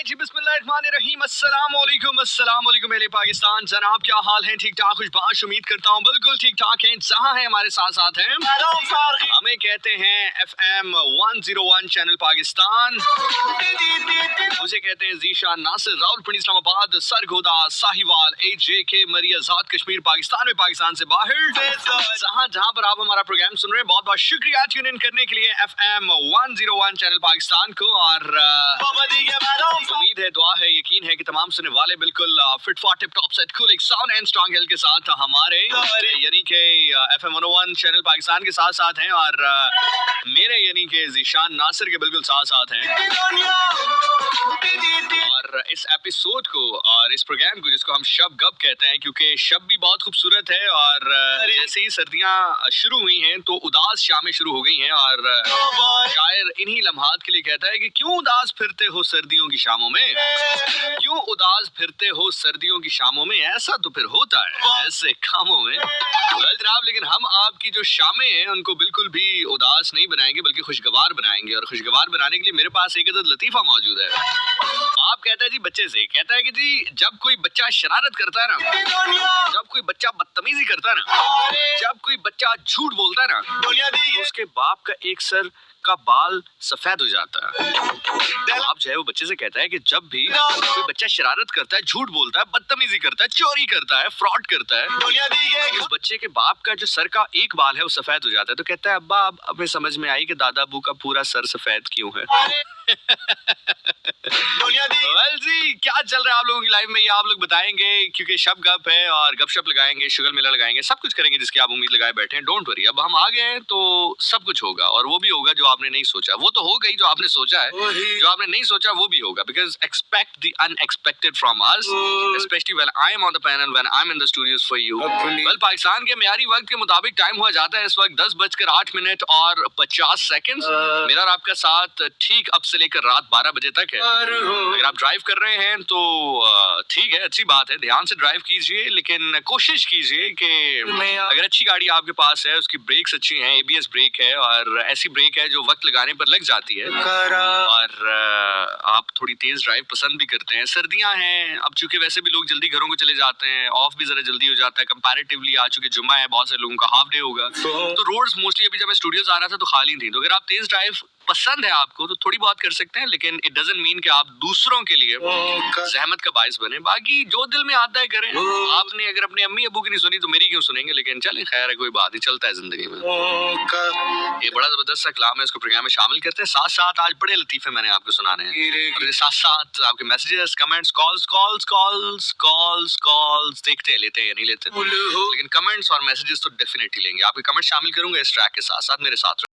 जी बिस्मिल्लाहिर्रहमानिर्रहीम अस्सलाम वालेकुम मेरे पाकिस्तान जनाब, क्या हाल है? ठीक ठाक खुशबाश, उम्मीद करता हूँ बिल्कुल ठीक ठाक हैं। जहाँ है हमारे साथ साथ हैं, हमें कहते हैं FM 101 चैनल पाकिस्तान, मुझे कहते हैं जीशान नासिर, रावलपिंडी इस्लामाबाद, सरगोदा साहिवाल AJK मरी आजाद कश्मीर पाकिस्तान में, पाकिस्तान से बाहर जहाँ पर आप हमारा प्रोग्राम सुन रहे हैं, बहुत बहुत शुक्रिया ट्यून इन करने के लिए FM 101 चैनल पाकिस्तान को। और उम्मीद है, दुआ है, यकीन है कि तमाम सुनने वाले बिल्कुल fit for tip top set cool एक साउंड एंड स्ट्रांग हेल्थ के साथ हमारे यानी कि FM 101 चैनल पाकिस्तान के साथ साथ हैं, और मेरे यानी कि जीशान नासिर के बिल्कुल साथ साथ हैं। और इस एपिसोड को और इस प्रोग्राम को, जिसको हम शब गप कहते हैं, क्योंकि शब भी बहुत खूबसूरत है, और जैसे ही सर्दियां शुरू हुई हैं तो उदास शामें शुरू हो गई हैं, और शायर इन्हीं लम्हात के लिए कहता है कि क्यों उदास फिरते हो सर्दियों की शामों में, क्यों उदास फिरते हो सर्दियों की शामों में, ऐसा तो फिर होता है ऐसे कामों में। जनाब, लेकिन हम आपकी जो शामें हैं उनको बिल्कुल भी उदास नहीं बनाएंगे, बल्कि खुशगवार बनाएंगे, और खुशगवार बनाने के लिए मेरे पास एक अदद लतीफा मौजूद है। आप कहता है जी बच्चे से, कहता है कि जी जब कोई बच्चा शरारत करता है ना, जब कोई बच्चा बदतमीजी करता है ना, जब कोई बच्चा झूठ बोलता है ना, तो उसके बाप का एक सर का बाल सफेद हो जाता है। आप जो है वो बच्चे से कहता है कि जब भी कोई बच्चा शरारत करता है, झूठ बोलता है, बदतमीजी करता है, चोरी करता है, फ्रॉड करता है, उस बच्चे के बाप का जो सर का एक बाल है वो सफेद हो जाता है। तो कहता है अब्बा, अब हमें समझ में आई कि दादा अबू का पूरा सर सफेद क्यों है। well, जी क्या चल रहा है आप लोगों की लाइफ में, ये आप लोग बताएंगे, क्योंकि शब गप है और गपशप लगाएंगे, शुगर मेला लगाएंगे, सब कुछ करेंगे जिसकी आप उम्मीद लगाए बैठे हैं। डोंट वरी, अब हम आ गए हैं तो सब कुछ होगा, और वो भी होगा जो आपने नहीं सोचा, वो तो होगा ही जो आपने सोचा है, जो आपने नहीं सोचा वो भी होगा। Because expect the unexpected from us, specially when I am on the panel, when I am in the studios for you. Well, Pakistan के मियारी वक्त के मुताबिक टाइम हुआ जाता है इस वक्त 10:08 और 50 सेकंड। मेरा और आपका साथ ठीक अब से लेकर रात 12 बजे तक है। अगर आप ड्राइव कर रहे हैं तो ठीक है, अच्छी बात है, ध्यान से ड्राइव कीजिए, लेकिन कोशिश कीजिए कि अगर अच्छी गाड़ी आपके पास है, उसकी ब्रेक्स अच्छी हैं, ABS ब्रेक है, और ऐसी ब्रेक है जो वक्त लगाने पर लग जाती है, और आप थोड़ी तेज ड्राइव पसंद भी करते हैं। सर्दियां हैं, अब चूंकि वैसे भी लोग जल्दी घरों को चले जाते हैं, ऑफ भी जरा जल्दी हो जाता है कंपैरेटिवली, आज चूंकि जुम्मा है, बहुत से लोगों का हाफ डे होगा, तो रोड्स मोस्टली, अभी जब मैं स्टूडियोज आ रहा था तो खाली थी। तो अगर आप तेज ड्राइव पसंद है आपको तो थोड़ी बहुत कर सकते हैं, लेकिन इट डजंट मीन कि आप दूसरों के लिए जहमत का बाइस बने। बाकी जो दिल में आता है करें। आपने अगर अपने अम्मी अबू की नहीं सुनी तो मेरी क्यों सुनेंगे, लेकिन चले खैर है, कोई बात नहीं, चलता है जिंदगी में। ये बड़ा जबरदस्त सा कलाम है, इसको प्रोग्राम में शामिल करते हैं। साथ साथ आज बड़े लतीफे मैंने आपको सुनाने हैं, और साथ साथ आपके मैसेजेस, कमेंट्स, कॉल्स देखते लेते हैं या नहीं लेते, लेकिन कमेंट्स और मैसेजेस तो डेफिनेटली लेंगे। आपके कमेंट शामिल करूंगा इस ट्रैक के साथ साथ, मेरे साथ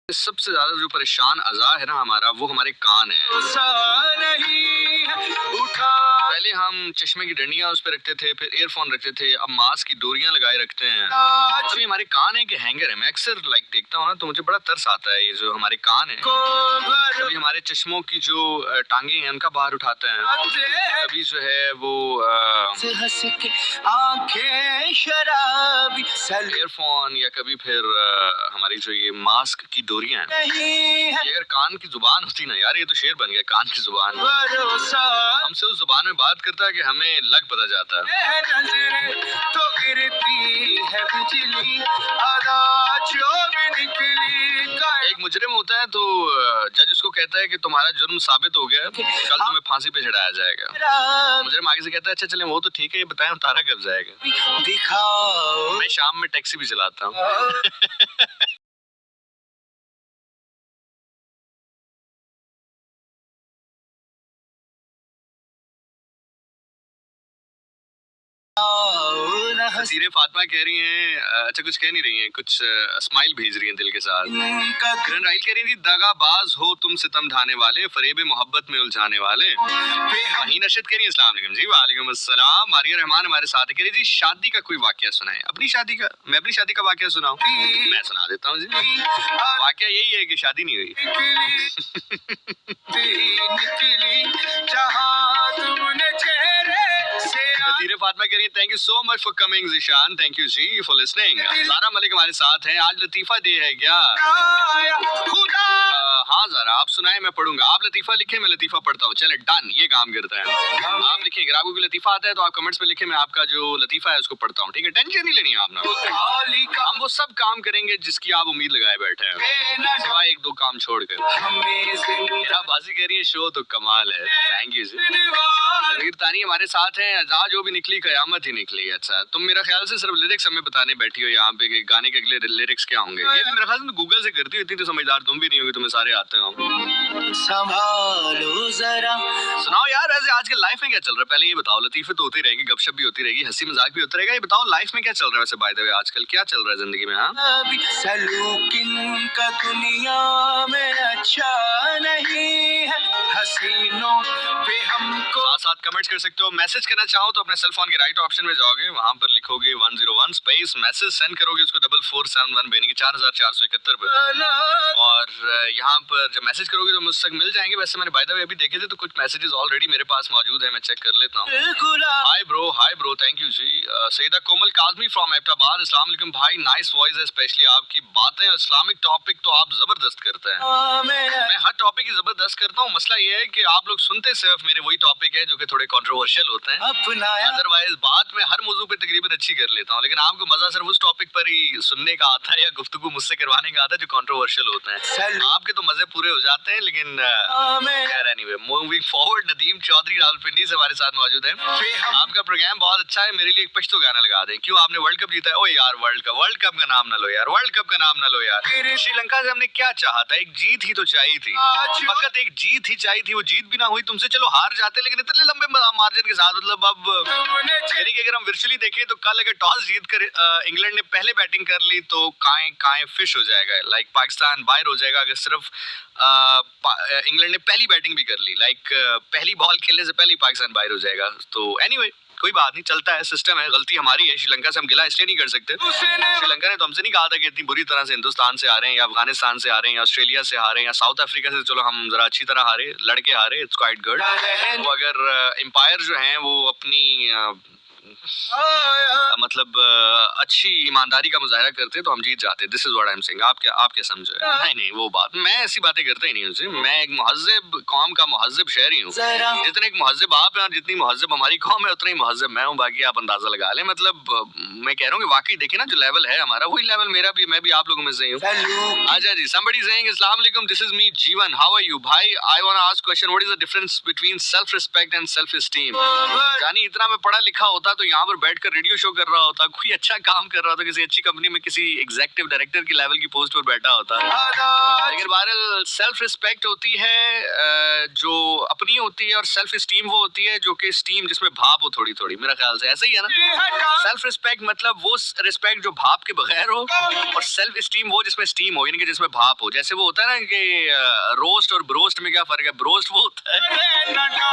सबसे ज्यादा जो परेशान अज़ा है ना हमारा, वो हमारे कान है। पहले हम चश्मे की डंडियां उस पे रखते थे, फिर ईयरफोन रखते थे, अब मास्क की डोरियां लगाए रखते हैं। अभी हमारे कान है कि हैंगर है। मैं अक्सर देखता हूँ ना, तो मुझे बड़ा तरस आता है। ये जो हमारे कान है, कभी हमारे चश्मों की जो टांगे हैं उनका बाहर उठाते हैं, कभी जो है वो ईयरफोन, या कभी फिर हमारी जो ये मास्क की डोरियां हैं। ये अगर कान की जुबान होती ना यार, ये तो शेर बन गया कान की जुबान। हमसे उस जुबान में बात करता है कि हमें लग पता जाता है। तो गिरती है बिजली, एक मुजरिम होता है तो जज उसको कहता है कि तुम्हारा जुर्म साबित हो गया, कल तुम्हें फांसी पे चढ़ाया जाएगा। मुजरिम आगे से कहता है अच्छा चले, वो तो ठीक है, ये बताएं उतारा कब जाएगा। दिखाओ। मैं शाम में टैक्सी भी चलाता हूँ। हसीरे फातिमा कह रही हैं, अच्छा कुछ कह नहीं रही हैं, कुछ स्माइल भेज रही हैं दिल के साथ। किरण राइल कह रही थी दगाबाज हो तुम सितम ढाने वाले, फरेब मोहब्बत में उलझाने वाले। वहीं नशद कह रही है अस्सलाम वालेकुम जी। वालेकुम अस्सलाम। मारिया रहमान हमारे साथ है, कह रही थी शादी का कोई वाकया सुनाए। अपनी शादी का? मैं अपनी शादी का वाकया सुनाऊं? मैं सुना देता हूँ जी। वाकया यही है कि शादी नहीं हुई। फातिमा कह रही है thank you so much for coming Zeeshan, thank you ji for listening. Zara Malik हमारे साथ हैं। आज लतीफ़ा डे है क्या? हाँ ज़ारा, आप सुनाए, मैं पढ़ूंगा। आप लतीफ़ा लिखे, मैं लतीफ़ा पढ़ता हूँ। चले डन, ये काम करता है। आप लिखें, अगर आपको लतीफ़ा आता है तो आप कमेंट्स में लिखें, मैं आपका जो लतीफ़ा है उसको पढ़ता हूँ, ठीक है? टेंशन नहीं लेनी है आपने। हम वो सब काम करेंगे जिसकी आप उम्मीद लगाए बैठे हैं, सिवाय एक दो काम छोड़ कर। बाजी कह रही है शो तो कमाल है, थैंक यू जी। तानी हमारे साथ हैं। आज जो भी निकली कयामत ही निकली। अच्छा, तुम मेरा ख्याल से सिर्फ लिरिक्स हमें बताने बैठी हो यहाँ पे कि गाने के अगले लिरिक्स क्या होंगे। ये मेरा ख्याल से गूगल से करती हो, इतनी तो समझदार तुम भी नहीं होगी, तुम्हें सारे आते हो। संभालो जरा। सुनाओ यार, वैसे आजकल लाइफ में क्या चल रहा है? पहले ये बताओ। लतीफे तो होती रहेगी, गपशप भी होती रहेगी, हंसी मजाक भी होता रहेगा। ये बताओ लाइफ में क्या चल रहा है वैसे? बाय द वे आजकल क्या चल रहा है जिंदगी में? हाँ, का दुनिया में अच्छा नहीं है, हसीनों पे हमको। साथ कमेंट्स कर सकते हो। मैसेज करना चाहो तो अपने सेल फोन के राइट ऑप्शन में जाओगे, वहां पर लिखोगे 101 स्पेस मैसेज, सेंड करोगे उसको 4471 यानी कि 4471 पर, और यहाँ पर जब मैसेज करोगे तो मुझसे मिल जाएंगे। वैसे मैंने बाय द वे अभी देखे थे तो कुछ मैसेजेस ऑलरेडी मेरे पास मौजूद है, मैं चेक कर लेता हूँ। Hi bro, thank you ji. Saida Komal Kazmi from Abbottabad, अस्सलाम वालेकुम भाई, नाइस वॉइस है, स्पेशली आपकी बातें इस्लामिक टॉपिक तो आप जबरदस्त करते हैं। मैं हर टॉपिक ही जबरदस्त करता हूँ। मसला ये है कि आप लोग सुनते सिर्फ मेरे वही टॉपिक है जो कि थोड़े कंट्रोवर्शियल होते हैं। अदरवाइज बात में हर मौजू पे तकरीबन अच्छी कर लेता हूँ, लेकिन आपको मजा सिर्फ उस टॉपिक पर ही सुनने का आता है या गुफ्तगू मुझसे करवाने का आता है जो कंट्रोवर्शियल होते हैं। आपके तो मजे पूरे हो जाते हैं, लेकिन खैर anyway, moving forward, Nadeem Chaudhary Rawalpindi से हमारे साथ मौजूद है। आपका प्रोग्राम बहुत अच्छा है, मेरे लिए एक पश्तो गाना लगा दें। क्यों, आपने वर्ल्ड कप जीता है? ओ यार, वर्ल्ड कप का नाम ना लो यार, वर्ल्ड कप का नाम ना लो यार। श्रीलंका से हमने क्या चाहा था? एक जीत ही तो चाहिए थी, फकत एक जीत ही चाहिए थी। वो जीत भी ना हुई, तुमसे चलो हार जाते, लेकिन इतने लंबे मार्जिन के साथ। मतलब अब यानी कि अगर हम वर्चुअली देखें तो कल अगर टॉस जीत कर इंग्लैंड ने पहले बैटिंग कर ली तो काए फिश हो जाएगा, लाइक पाकिस्तान बाहर हो जाएगा। अगर सिर्फ इंग्लैंड ने पहली बैटिंग भी कर ली, लाइक पहली बॉल खेलने से पहले ही पाकिस्तान बाहर हो जाएगा। तो एनीवे कोई बात नहीं, चलता है, सिस्टम है, गलती हमारी है। श्रीलंका से हम गिला इसलिए नहीं कर सकते, श्रीलंका ने तो हमसे नहीं कहा था कि इतनी बुरी तरह से हिंदुस्तान से हारे हैं या अफगानिस्तान से हारे हैं या ऑस्ट्रेलिया से हारे हैं या साउथ अफ्रीका से। चलो हम जरा अच्छी तरह हारे, लड़के हारे, इट्स क्वाइट गुड। वो अगर एम्पायर जो हैं वो अपनी मतलब अच्छी ईमानदारी का मुजाहरा करते तो हम जीत जाते। This is what I am saying. आप क्या समझो? नहीं, वो बात, मैं ऐसी बातें करता ही नहीं हूँ। मैं एक मुहज्जिब कौम का मुहज्जिब शहरी हूँ। जितने एक मुहज्जिब आप हैं और जितनी मुहज्जिब हमारी कौम है, उतना ही मुहज्जिब मैं हूँ। बाकी आप अंदाजा लगा लें। मतलब मैं कह रहा हूँ कि वाकई देखिए ना, जो लेवल है हमारा वही लेवल मेरा भी, मैं भी आप लोगों में से हूँ। अच्छा जी, somebody saying अस्सलाम वालेकुम, दिस इज मी जीवन, हाउ आर यू भाई? I want to ask question, what is the difference between self respect and self esteem? यानी इतना मैं पढ़ा लिखा होता तो यहाँ पर बैठकर रेडियो शो कर रहा होता, कोई अच्छा काम कर रहा होता, किसी अच्छी कंपनी में किसी एग्जीक्यूटिव डायरेक्टर की लेवल की पोस्ट पर बैठा होता। लेकिन बहरहाल सेल्फ रिस्पेक्ट होती है जो अपनी होती है, और सेल्फ स्टीम वो होती है जो कि स्टीम जिसमें भाप हो थोड़ी थोड़ी, मेरा ख्याल से ऐसा ही है ना। सेल्फ रिस्पेक्ट मतलब वो रिस्पेक्ट जो भाप के बगैर हो, और सेल्फ स्टीम वो जिसमें स्टीम हो, यानी कि जिसमें भाप हो। जैसे वो होता है ना कि रोस्ट और ब्रोस्ट में क्या फर्क है। ब्रोस्ट वो होता है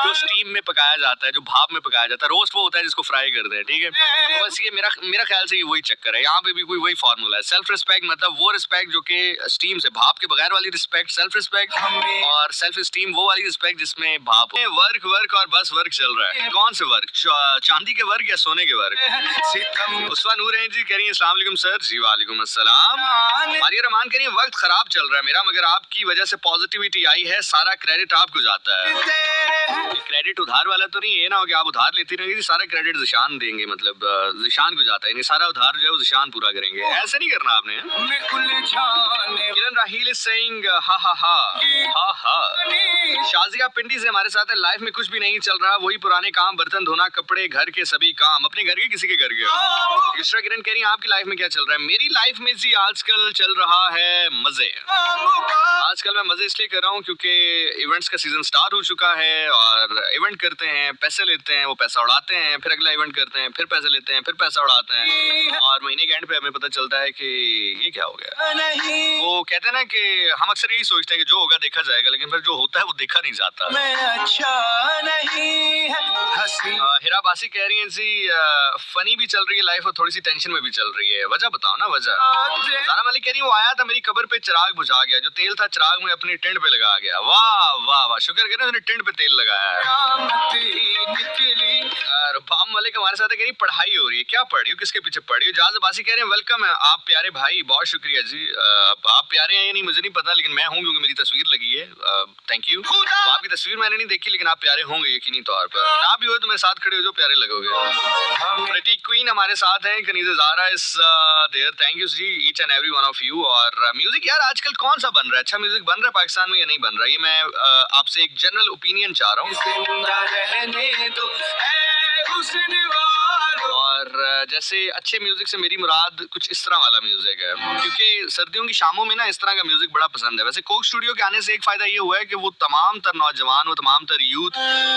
जो स्टीम में पकाया जाता है, जो भाप में पकाया जाता है। रोस्ट वो होता है जिसको फ्राई करते हैं, ठीक है। तो बस ये मेरा ख्याल से वही चक्कर है, यहाँ पे भी कोई वही फार्मूला है। सेल्फ रिस्पेक्ट मतलब वो रिस्पेक्ट जो कि स्टीम से, भाप के बगैर वाली रिस्पेक्ट सेल्फ रिस्पेक्ट, और सेल्फ स्टीम वो वाली रिस्पेक्ट जिसमें भाप हो। वर्क वर्क और बस वर्क चल रहा है। कौन से वर्क, चांदी के वर्क या सोने के वर्क? उस्वा नूर है जी, कह रही है अस्सलाम वालेकुम सर। जी वालेकुम अस्सलाम। मारिया रहमान कह रही है वक्त खराब चल रहा है मेरा, मगर आपकी वजह से पॉजिटिविटी आई है, सारा क्रेडिट आपको जाता है। क्रेडिट उधार वाला तो नहीं, ये ना हो कि आप उधार लेती रहेंगे, सारा क्रेडिट जिशान देंगे, मतलब जिशान को जाता है, नहीं सारा उधार जो है वो जिशान पूरा करेंगे। ऐसे नहीं करना आपने। किरण राहील इज सेइंग हा हा हा हा हा। शाजिया पिंडी से हमारे साथ है, लाइफ में कुछ भी नहीं चल रहा, वही पुराने काम, बर्तन धोना, कपड़े, घर के सभी काम, अपने घर के किसी के घर के। इसरा किरण कह रही है आपकी लाइफ में क्या चल रहा है? मेरी लाइफ में जी आजकल चल रहा है मजे। आजकल मैं मजे इसलिए कर रहा हूँ क्योंकि इवेंट्स का सीजन स्टार्ट हो चुका है, और इवेंट करते हैं, पैसे लेते हैं, वो पैसा उड़ाते हैं, फिर अगला इवेंट करते हैं, फिर पैसे लेते हैं, फिर पैसा उड़ाते हैं, और महीने के एंड पे हमें पता चलता है कि ये क्या हो गया। वो कहते हैं ना कि हम अक्सर यही सोचते हैं कि जो होगा देखा जाएगा, लेकिन फिर जो होता है वो देखा नहीं जाता। हिरा बासी कह रही है जी फनी भी चल रही है लाइफ, और थोड़ी सी टेंशन में भी चल रही है। वजह बताओ ना वजह। जारा मलिक कह रही है वो आया था मेरी कब्र पे, चिराग बुझा गया, जो तेल था चिराग में अपनी टेंट पे लगा गया। वाह वाह वाह, शुक्र करें उसने टेंट पे तेल लगाया है। रुपाम मलिक हमारे साथ है, कह रही पढ़ाई हो रही है। क्या पढ़ रही हो, किसके पीछे पढ़ रही हो? जाज बासी कह रहे हैं वेलकम है आप प्यारे भाई, बहुत शुक्रिया जी। आप प्यारे हैं या नहीं मुझे नहीं पता, लेकिन मैं हूँ क्योंकि मेरी तस्वीर लगी है। Thank you. आपकी तस्वीर मैंने नहीं देखी, लेकिन आप प्यारे होंगे यकीनी तौर पर। ना भी हो तो मेरे साथ खड़े हो जो प्यारे लगोगे। प्रीटी क्वीन हमारे साथ हैं, Kaniza Zara is there, thank you ji each and every one of you. और म्यूजिक यार आजकल कौन सा बन रहा है, अच्छा म्यूजिक बन रहा है पाकिस्तान में या नहीं बन रहा है? ये मैं आपसे एक जनरल ओपिनियन चाह रहा हूँ। और जैसे अच्छे म्यूजिक से मेरी मुराद कुछ इस तरह वाला म्यूजिक है, क्योंकि सर्दियों की शामों में ना इस तरह का म्यूजिक बड़ा पसंद है। वैसे कोक स्टूडियो के आने से एक फायदा ये हुआ है कि वो तमाम तर नौजवान, वो तमाम तर यूथ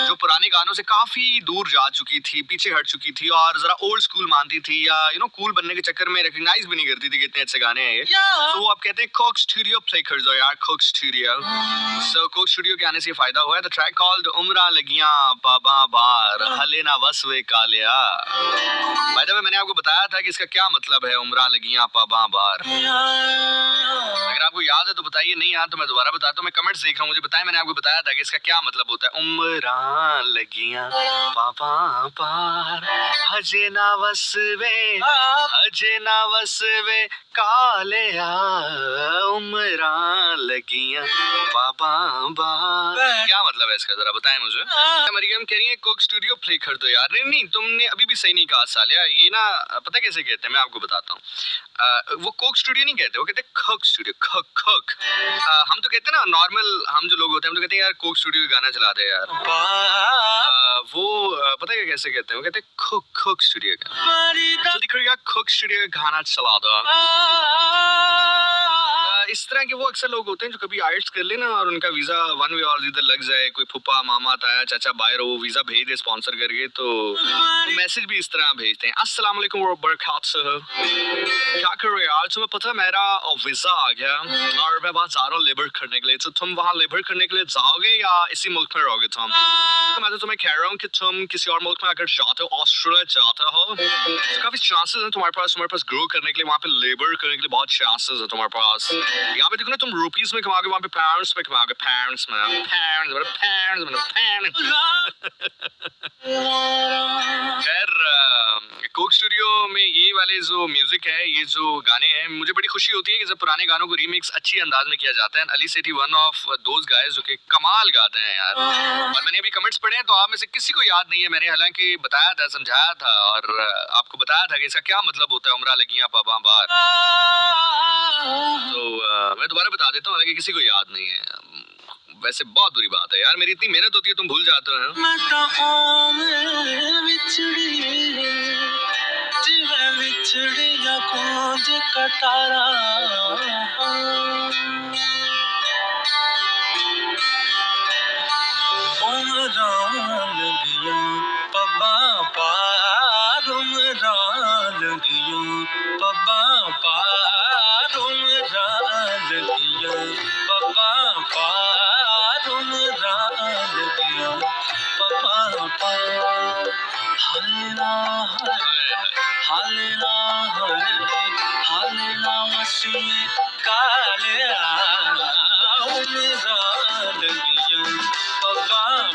जो पुराने गानों से काफी दूर जा चुकी थी, पीछे हट चुकी थी, और जरा ओल्ड स्कूल मानती थी, या कूल बनने के चक्कर में रिकॉग्नाइज भी नहीं करती थी कि इतने अच्छे गाने हैं ये, तो वो आप कहते हैं कोक स्टूडियो प्ले कर दो यार, कोक स्टूडियो। सो कोक स्टूडियो के आने से फायदा हुआ है। द ट्रैक कॉल्ड उम्रा लगियां बाबा बार हले ना वसवे कालिया। बाय द वे मैंने आपको बताया था कि इसका क्या मतलब है, उम्रा लगियां पाबा बार। अगर आपको याद है तो बताइए, नहीं याद तो मैं दोबारा बताता हूँ। मैं कमेंट्स देख रहा हूँ, मुझे बताएं मैंने आपको बताया था कि इसका क्या मतलब होता है। उम्रा लगियां पाबा बार हजे ना वसवे कालिया, उम्रा लगियां पाबा बार। क्या मतलब है इसका, जरा बताएं मुझे। मरियम कह रही है कोक स्टूडियो प्ले कर दो यार। नहीं तुमने अभी भी सही नहीं कहा सालिया, ये ना पता कैसे कहते हैं, मैं आपको बताता हूँ। वो कोक स्टूडियो नहीं कहते, वो कहते हैं कोक स्टूडियो, कोक। हम तो कहते हैं ना नॉर्मल, हम जो लोग होते हैं हम तो कहते हैं यार कोक स्टूडियो गाना चला दे यार। वो पता है कैसे कहते हैं, वो कहते हैं कोक स्टूडियो का, जल्दी करिएगा कोक स्टूडियो का गाना चला दो। इस तरह के वो अक्सर लोग होते हैं जो कभी आइल्स कर लेना और उनका वीजा वन वे और इधर लग जाए, कोई फूफा मामा ताया चाचा बाहर हो, वीजा भेज दे स्पॉन्सर करके, तो मैसेज भी इस तरह भेजते हैं, अस्सलाम वालेकुम व बरकातहू, क्या कर रहे हो यार, तुम्हें पता है मेरा वीजा आ गया और मैं वहाँ जा रहा हूँ लेबर करने के लिए, तो तुम वहाँ लेबर करने के लिए जाओगे या इसी मुल्क में रहोगे तुम? तो मैं तो तुम्हें कह रहा हूँ कि तुम किसी और मुल्क में अगर जाते हो, ऑस्ट्रेलिया जाते हो, तो काफी चांसेस है तुम्हारे पास ग्रो करने के लिए, वहाँ पे लेबर करने के लिए बहुत चांसेस है तुम्हारे पास। यहाँ पे देखो ना तुम रुपीस में कमाओगे, वहाँ पे पाउंड्स में कमाओगे, पाउंड्स में खैर कोक स्टूडियो में ये वाले जो म्यूजिक है, ये जो गाने हैं, मुझे बड़ी खुशी होती है कि जब पुराने गानों को रीमिक्स अच्छी अंदाज में किया जाता है। अली सेठी वन ऑफ दोज गाइस जो कि कमाल गाते हैं यार। और मैंने अभी कमेंट्स पढ़े हैं तो आप में से किसी को याद नहीं है, मैंने हालांकि बताया था, समझाया था और आपको बताया था कि इसका क्या मतलब होता है उम्रा लगियां पाबा बार। तो मैं दोबारा बता देता हूँ, हालांकि किसी को याद नहीं है। वैसे बहुत बुरी बात है यार, मेरी इतनी मेहनत होती है तुम भूल जाते हो।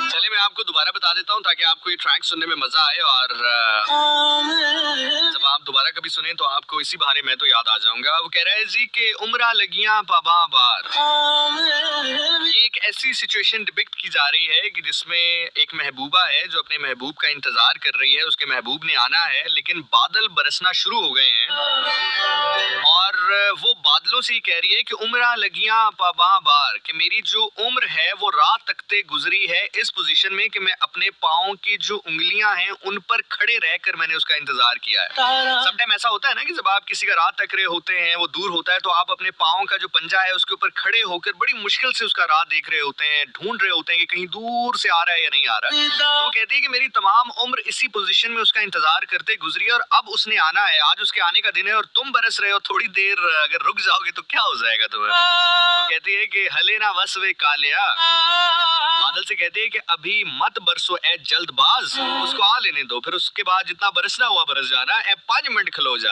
चले मैं आपको दोबारा बता देता हूँ ताकि आपको ये ट्रैक सुनने में मजा आए, और जब आप दोबारा कभी सुने तो आपको इसी बहाने मैं तो याद आ जाऊंगा। वो कह रहा है जी कि उम्रा लगियां पाबा बार। ये एक ऐसी सिचुएशन डिपिक्ट की जा रही है कि जिसमें एक महबूबा है जो अपने महबूब का इंतजार कर रही है, उसके महबूब ने आना है, लेकिन बादल बरसना शुरू हो गए हैं और वो बादलों से ही कह रही है कि उम्रा लगियां पाबा बार, कि मेरी जो उम्र है वो रात तकते गुजरी है इस पोजीशन में कि मैं अपने पाँव की जो उंगलियां हैं उन पर खड़े रहकर मैंने उसका इंतजार किया है। समटाइम ऐसा होता है ना कि जब आप किसी का राह तक रहे होते हैं, वो दूर होता है, तो आप अपने पाँव का जो पंजा है उसके ऊपर खड़े होकर बड़ी मुश्किल से उसका राह देख रहे होते हैं, ढूंढ रहे होते हैं कि कहीं दूर से आ रहा है या नहीं आ रहा है। तो वो कहती है कि मेरी तमाम उम्र इसी पोजीशन में उसका इंतजार करते गुजरी और अब उसने आना है, आज उसके आने का दिन है और तुम बरस रहे हो। थोड़ी देर अगर रुक जाओगे तो क्या हो जाएगा तुम्हें। तो कहती है कि हले ना वस वे कालिया, बादल से कहते हैं कि अभी मत बरसो ए जल्दबाज, उसको आ लेने दो, फिर उसके बाद जितना बरसना हुआ बरस जाना ए 5 मिनट खलो जा।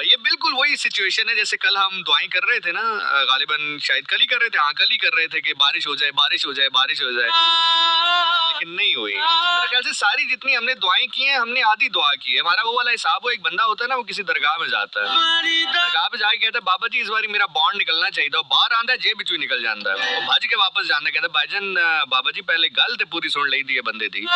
ये बिल्कुल वही सिचुएशन है जैसे कल हम दुआएं कर रहे थे ना, गालिबन शायद कल ही कर रहे थे, हाँ कल ही कर रहे थे कि बारिश हो जाए बारिश हो जाए बारिश हो जाए, लेकिन नहीं हुई। मेरे ख्याल से सारी जितनी हमने दुआएं की हैं हमने आधी दुआ की है। हमारा वो वाला हिसाब, वो एक बंदा होता है ना, वो किसी दरगाह में जाता है, दरगाह पे जाके कहता है बाबा जी इस बार मेरा बॉन्ड निकलना चाहिए था, बाहर आंदा है जेब बिचू निकल जाता है, वो भज के वापस जाता है, कहता भाईजान बाबा जी पहले गल ते पूरी सुन ली दी है बंदे दी। तो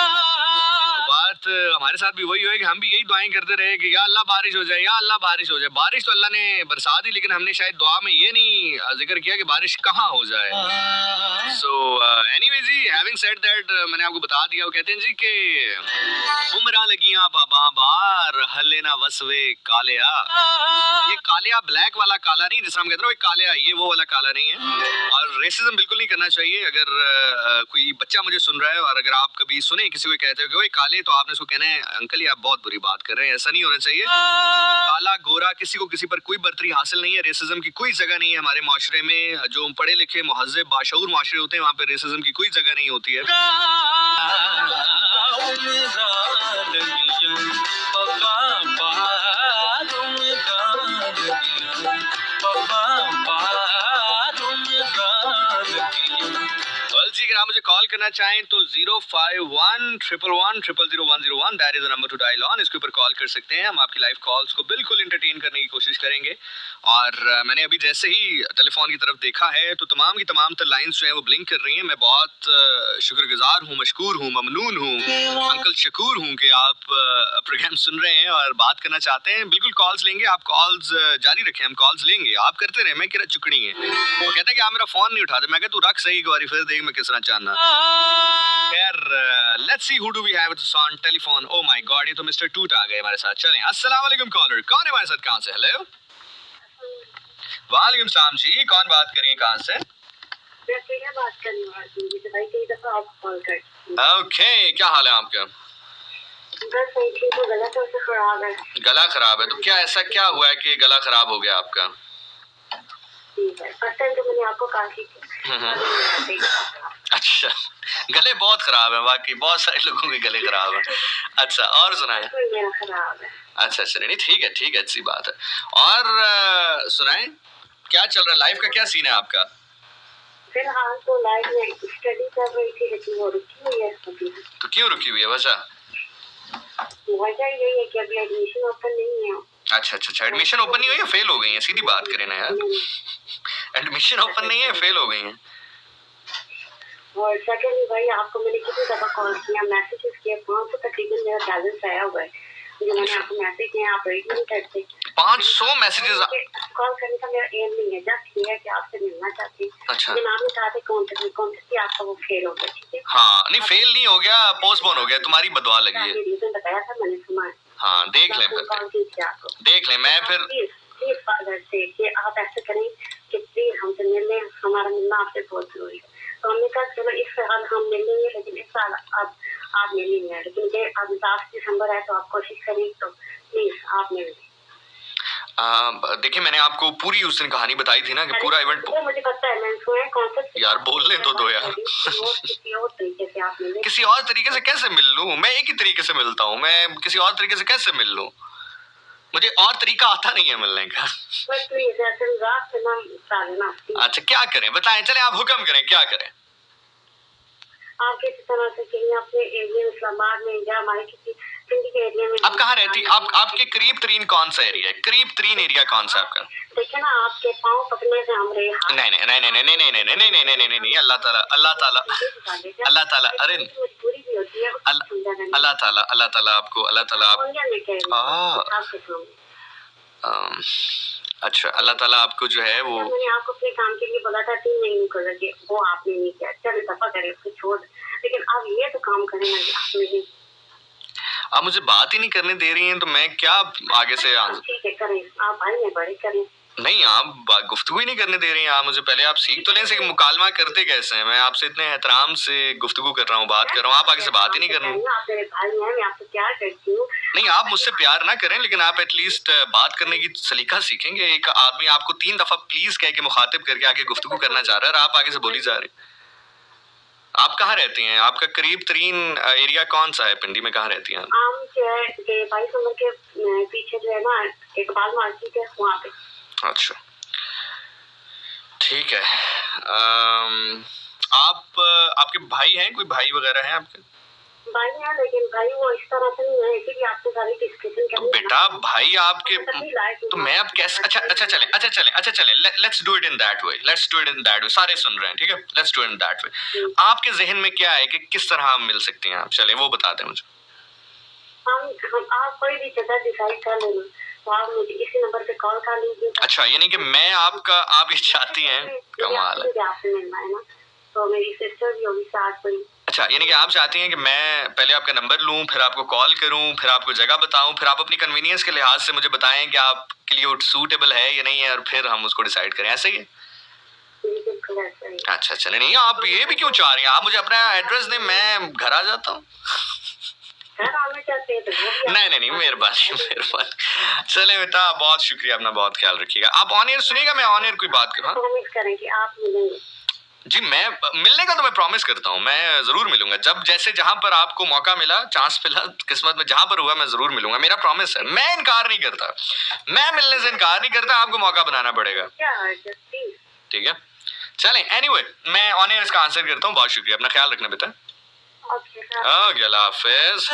बात हमारे साथ भी वही हुई कि हम भी यही दुआएं करते रहे कि या अल्लाह बारिश हो जाए, या अल्लाह बारिश हो जाए। बारिश तो अल्लाह ने बरसा दी, लेकिन हमने शायद दुआ में ये नहीं जिक्र किया कि बारिश कहाँ हो जाए। So anyway ji, having said that, मैंने आपको बता दिया। वो कहते हैं जी कि उम्रा लगियां बाबा बार हले ना वसवे कालिया। ये कालिया ब्लैक वाला काला नहीं, जिसमें हम कहते हैं कालिया, ये वो वाला काला नहीं है। और रेसिज्म बिल्कुल नहीं करना चाहिए। अगर कोई बच्चा मुझे सुन रहा है और अगर आप कभी सुने किसी को कहते हो कि ओए काले, तो आपने उसको कहना है अंकल ये आप बहुत बुरी बात कर रहे हैं, ऐसा नहीं होना चाहिए। काला गोरा किसी को किसी पर कोई बर्तरी हासिल नहीं है, रेसिज्म की कोई जगह नहीं है हमारे माशरे में। जो पढ़े लिखे मुहज्जब बाशऊर माशरे होते हैं वहाँ पे रेसिज्म की कोई जगह नहीं होती है। जी अगर आप मुझे कॉल करना चाहें तो 051111000101, that is the number two dial on. इसके ऊपर कॉल कर सकते हैं, हम आपकी लाइव कॉल्स को बिल्कुल एंटरटेन करने की कोशिश करेंगे। और मैंने अभी जैसे ही टेलीफोन की तरफ देखा है तो तमाम की तमाम लाइंस जो हैं वो ब्लिंक कर रही हैं। मैं बहुत शुक्रगुजार हूँ, मशकूर हूँ, ममनून हूँ, अंकल शकूर हूँ कि आप प्रोग्राम सुन रहे हैं और बात करना चाहते हैं। बिल्कुल कॉल्स लेंगे, आप कॉल्स जारी रखें, हम कॉल्स लेंगे, आप करते रहे, मैं किरा चुकड़ी है। वो कहता है कि आप मेरा फोन नहीं उठाते, मैं कहता तू रख सही एक बार फिर देख मैं किसना चाहना। खैर let's see who do we have on telephone. Oh my god, ये तो मिस्टर टूट आ गए हमारे साथ। चलें, अस्सलाम वालेकुम कॉलर, कौन है हमारे साथ, कहां से? हेलो, वालेकुम सलाम जी, कौन बात कर रही है, कहां से? मैं बात करने वाली हूं, भाई कई दफा आप कॉल कर। ओके, क्या हाल है आपका? बस ऐसे तो गला तो खराब है। गला खराब है, तो क्या ऐसा क्या हुआ है कि गला खराब हो गया आपका? ठीक है, फर्स्ट टाइम तो मैंने आपको कहा थी। अच्छा, गले बहुत खराब है, वाकई बहुत सारे लोगों के गले खराब है। अच्छा, और सुनाए? खराब है। अच्छा अच्छा, नहीं ठीक है ठीक है, अच्छी बात है। और सुनाए, क्या चल रहा है, लाइफ का क्या सीन है आपका? फिलहाल तो लाइफ में स्टडी कर रही थी, लेकिन वो रुकी हुई है अभी। तो क्यों रुकी हुई है वजह? वजह यही है कि अभी एडमिशन ओपन नहीं है। अच्छा अच्छा अच्छा, एडमिशन ओपन नहीं हुई है, फेल हो गई है, सीधी बात करें ना यार। एडमिशन ओपन नहीं है, फेल हो गई है। और सेकंडली भाई, आपको मैंने कितनी दफा कॉल किया, मैसेजेस किया, 500 तकरीबन मेरा बैलेंस आया हुआ है। जो मैंने आपको मैसेज किए आप रीड नहीं करते। 500 मैसेजेस कॉल करने का मेरा एम नहीं है, जस्ट ये है कि आपसे मिलना चाहती हूँ। अच्छा लेकिन आपने कहा था कॉन्टेक्ट आपका वो फेल हो गया, ठीक है? हाँ नहीं फेल नहीं हो गया, पोस्टपोन हो गया, तुम्हारी बदवा लगी है। रीजन बताया था मैंने, सुना है। हाँ देख लें फिर, कॉल की थी आपको, देख लें। मैं फिर प्लीज फादर से कि आप ऐसे करें कि प्लीज हमसे मिल लें, हमारा मिलना आपसे बहुत जरूरी है। तो हमने कहा चलो इस साल हम मिल लेंगे, लेकिन इस साल अब आप मिल ही नहीं है, लेकिन ये अब 10 दिसंबर है तो आप कोशिश करें, तो प्लीज आप मिल लें। देखिए मैंने आपको पूरी उस दिन कहानी बताई थी ना कि पूरा इवेंट, मुझे पता है, मैं सुना है कॉन्सेप्ट यार बोलने तो दो यार। किसी और तरीके से आप मिलें। किसी और तरीके से कैसे मिल लूं? मैं एक ही तरीके से मिलता हूँ, मैं किसी और तरीके से कैसे मिल लूं? मुझे और तरीका आता नहीं है मिलने का। अच्छा क्या करें बताएं, चले आप हुक्म करें, क्या करें? आप किसी तरह से कहीं अपने एरिया इस्लामाबाद में या हमारे किसी सिंधी के एरिया में। आप कहाँ रहती? आप आपके करीब तरीन कौन सा एरिया है? करीब तरीन एरिया कौन सा आपका? देखिए ना, आपके पाँव पकड़ने से हम रहे। नहीं नहीं नहीं नहीं नहीं नहीं नहीं नहीं नहीं नहीं नहीं नहीं, अल्लाह ताला अल्लाह ताला अल्लाह ताला, अरे मजबूरी भी होती है अल्लाह ताला आपको, अल्लाह ताला अच्छा अल्लाह ताला आपको जो है वो, मैंने आपको अपने काम के लिए बोला था 3 महीने को लगे, वो आपने नहीं किया। चलो दफा करें उसको छोड़, लेकिन अब ये तो काम करें ना आपने। आप मुझे बात ही नहीं करने दे रही हैं तो मैं क्या आगे से ठीक है करें, आप भाई में बड़े करें। नहीं आप गुफ्तगू ही नहीं करने दे रही हैं आप मुझे। पहले आप सीख तो लें से मुकालमा करते कैसे हैं। मैं आपसे इतने एहतराम से गुफ्तगू कर रहा हूँ, बात कर रहा हूँ, आप आगे से बात ही नहीं कर रहे हैं। आप मेरे भाई हैं, मैं आपसे प्यार करती हूँ। नहीं आप मुझसे प्यार ना करें, लेकिन आप एटलीस्ट बात करने की सलीका सीखेंगे। एक आदमी आपको 3 दफा प्लीज कह के मुखातिब करके आगे गुफ्तगू करना चाह रहा है और आप आगे से बोली जा रही हैं। आप कहाँ रहती हैं? आपका करीब तरीन एरिया कौन सा है? पिंडी में कहाँ रहती हैं? आम जो है 22 नंबर के पीछे जो है ना इकबाल मार्केट है, वहाँ पे। अच्छा ठीक है। आप आपके भाई हैं? कोई भाई वगैरह हैं आपके? भाई है, लेकिन भाई वो इस तरह से नहीं है, इसीलिए आपसे सारी डिस्कशन करनी है। बेटा भाई आपके तो मैं अब कैसे, अच्छा चलें let's do it in that way. सारे सुन रहे हैं, ठीक है? Let's do it in that way. आपके जहन में क्या है कि किस तरह हम मिल सकते हैं? आप चलें वो बता दें मुझे। हम आप कोई भी जगह डिसाइड कर लेना, तो आप मुझे इसी नंबर पे कॉल कर लीजिए। अच्छा यानी कि मैं आपका, आप ये चाहती हैं, कमाल है। आपसे मिलना है ना, तो मेरी सिस्टर भी होगी साथ में। अच्छा यानी कि आप चाहती हैं कि मैं पहले आपका नंबर लूं, फिर आपको कॉल करूं, फिर आपको जगह बताऊं, फिर आप अपनी कन्वीनियंस के लिहाज से मुझे बताएं कि आपके लिए सूटेबल है या नहीं है, और फिर हम उसको डिसाइड करें। ऐसे ही है? अच्छा अच्छा नहीं आप ये भी क्यों चाह रही हैं? आप मुझे अपना एड्रेस दें, मैं घर आ जाता हूँ। नहीं मेहरबानी। चले बेटा बहुत शुक्रिया, अपना बहुत ख्याल रखिएगा। आप ऑन एयर सुनिएगा, मैं ऑन एयर कोई बात करूँ जी। मैं मिलने का तो मैं प्रॉमिस करता हूँ, मैं जरूर मिलूंगा। जब जैसे जहां पर आपको मौका मिला, चांस मिला, किस्मत में जहां पर हुआ, मैं जरूर मिलूंगा। मेरा प्रॉमिस है, मैं इनकार नहीं करता, मैं मिलने से इनकार नहीं करता। आपको मौका बनाना पड़ेगा, ठीक है? चलें एनीवे, मैं ऑन एयर इसका आंसर करता हूँ। बहुत शुक्रिया, अपना ख्याल रखना बेटा। ओके अल्लाह हाफिज।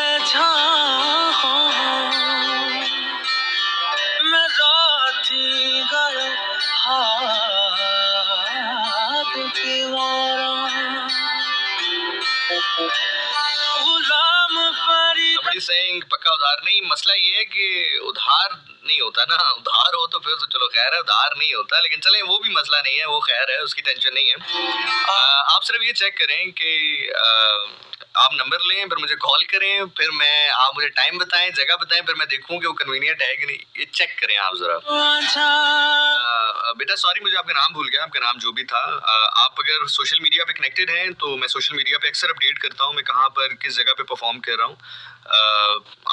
पक्का उधार नहीं। मसला ये है कि उधार नहीं होता ना, उधार हो तो फिर तो चलो खैर है, उधार नहीं होता। लेकिन चले वो भी मसला नहीं है, वो खैर है, उसकी टेंशन नहीं है। आप सिर्फ ये चेक करें कि आप नंबर लें, फिर मुझे कॉल करें, फिर मैं, आप मुझे टाइम बताएं, जगह बताएं, फिर मैं देखूं कि वो कन्वीनियंट है कि नहीं। ये चेक करें आप जरा। बेटा सॉरी मुझे आपका नाम भूल गया, आपका नाम जो भी था। आप अगर सोशल मीडिया पे कनेक्टेड हैं तो मैं सोशल मीडिया पे अक्सर अपडेट करता हूँ मैं कहाँ पर किस जगह पे परफॉर्म कर रहा हूँ।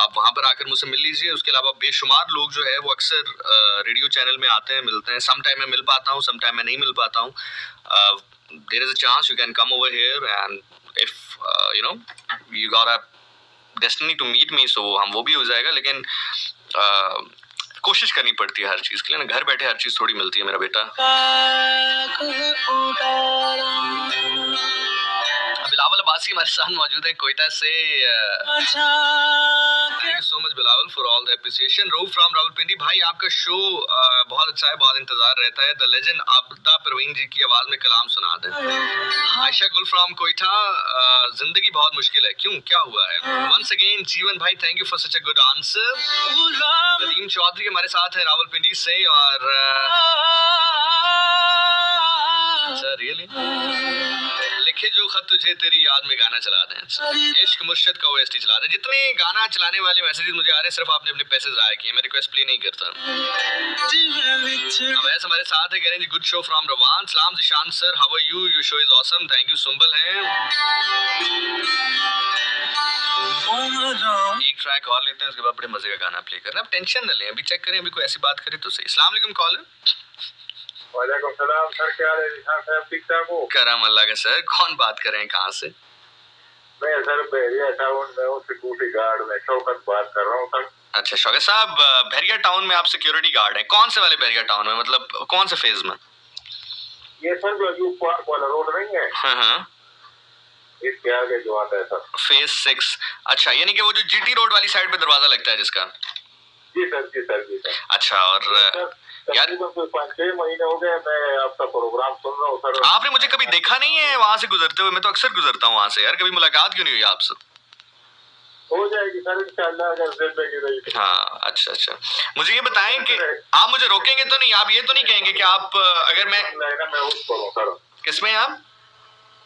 आप वहाँ पर आकर मुझसे मिल लीजिए। उसके अलावा बेशुमार लोग जो है वो अक्सर रेडियो चैनल में आते हैं, मिलते हैं। सम टाइम मैं मिल पाता हूँ, सम टाइम मैं नहीं मिल पाता हूँ। There is a chance you can come over here and if you know you got a destiny to meet me, so हम वो भी हो जाएगा। लेकिन कोशिश करनी पड़ती है हर चीज के लिए ना, घर बैठे हर चीज थोड़ी मिलती है मेरा बेटा। बिलावल अब्बासी हमारे साथ मौजूद है कोयटा से। Thank you so much Bilawal for all the appreciation. रो फ्रॉम रावलपिंडी, भाई आपका शो बहुत अच्छा है, बहुत इंतजार रहता है। द लेजेंड आबिदा परवीन जी की आवाज में कलाम सुना दें। आयशा गुल फ्रॉम कोयटा, जिंदगी बहुत मुश्किल है, क्यों, क्या हुआ है? वंस अगेन जीवन भाई, thank you for such a good answer. Nadeem Chaudhary हमारे साथ है रावलपिंडी से, और अच्छा रियली लिखे जो खत तुझे तेरी याद में गाना चला दें, इश्क मुर्शद का ओएसटी चला दें। जितने गाना चलाने वाले मैसेजेस मुझे आ रहे हैं, सिर्फ आपने अपने पैसे जाया किए, मैं रिक्वेस्ट प्ले नहीं करता। अवैस हमारे साथ है, कह रहे हैं गुड शो फ्रॉम रवान। सलाम Zeeshan sir, how are you, your show is awesome, thank you. Sumbal है, एक ट्रैक और लेते हैं, उसके बाद बड़े मजे का गाना प्ले करना। अब टेंशन न लें, अभी चेक करें, अभी कोई ऐसी बात करे तो सही। अस्सलाम वालेकुम कॉलर। वालेकुम सलाम सर, क्या हाल है? साहब ठीक ठाक हो? करम अल्लाह का। सर कौन बात कर रहे हैं, कहाँ से? मैं सर बहरिया टाउन में हूँ, सिक्योरिटी गार्ड में शौकत बात कर रहा हूँ सर। अच्छा शौकत साहब, बहरिया टाउन में आप सिक्योरिटी गार्ड हैं, कौन से वाले बहरिया टाउन में, मतलब कौन से फेज में? ये सर जो यूप पार्क वाला रोड नहीं है, हाँ, इसके आगे जो आता है सर, फेज 6। अच्छा, यानी कि वो जो जीटी रोड वाली साइड पे दरवाजा लगता है जिसका? जी सर, जी सर, जी सर। अच्छा, और यार कोई 5-6 महीने हो गए मैं आपका प्रोग्राम सुन रहा हूँ सर। आपने मुझे कभी देखा नहीं है वहाँ से गुजरते हुए? मैं तो अक्सर गुजरता हूँ वहाँ से यार, कभी मुलाकात क्यों नहीं हुई आपसे? हो जाएगी सर इंशाल्लाह, अगर जिंदगी रही। हाँ, अच्छा, मुझे ये बताएं कि आप मुझे रोकेंगे तो नहीं, आप ये तो नहीं कहेंगे कि आप अगर मैं मैं उस पर हूँ सर। किसमें आप?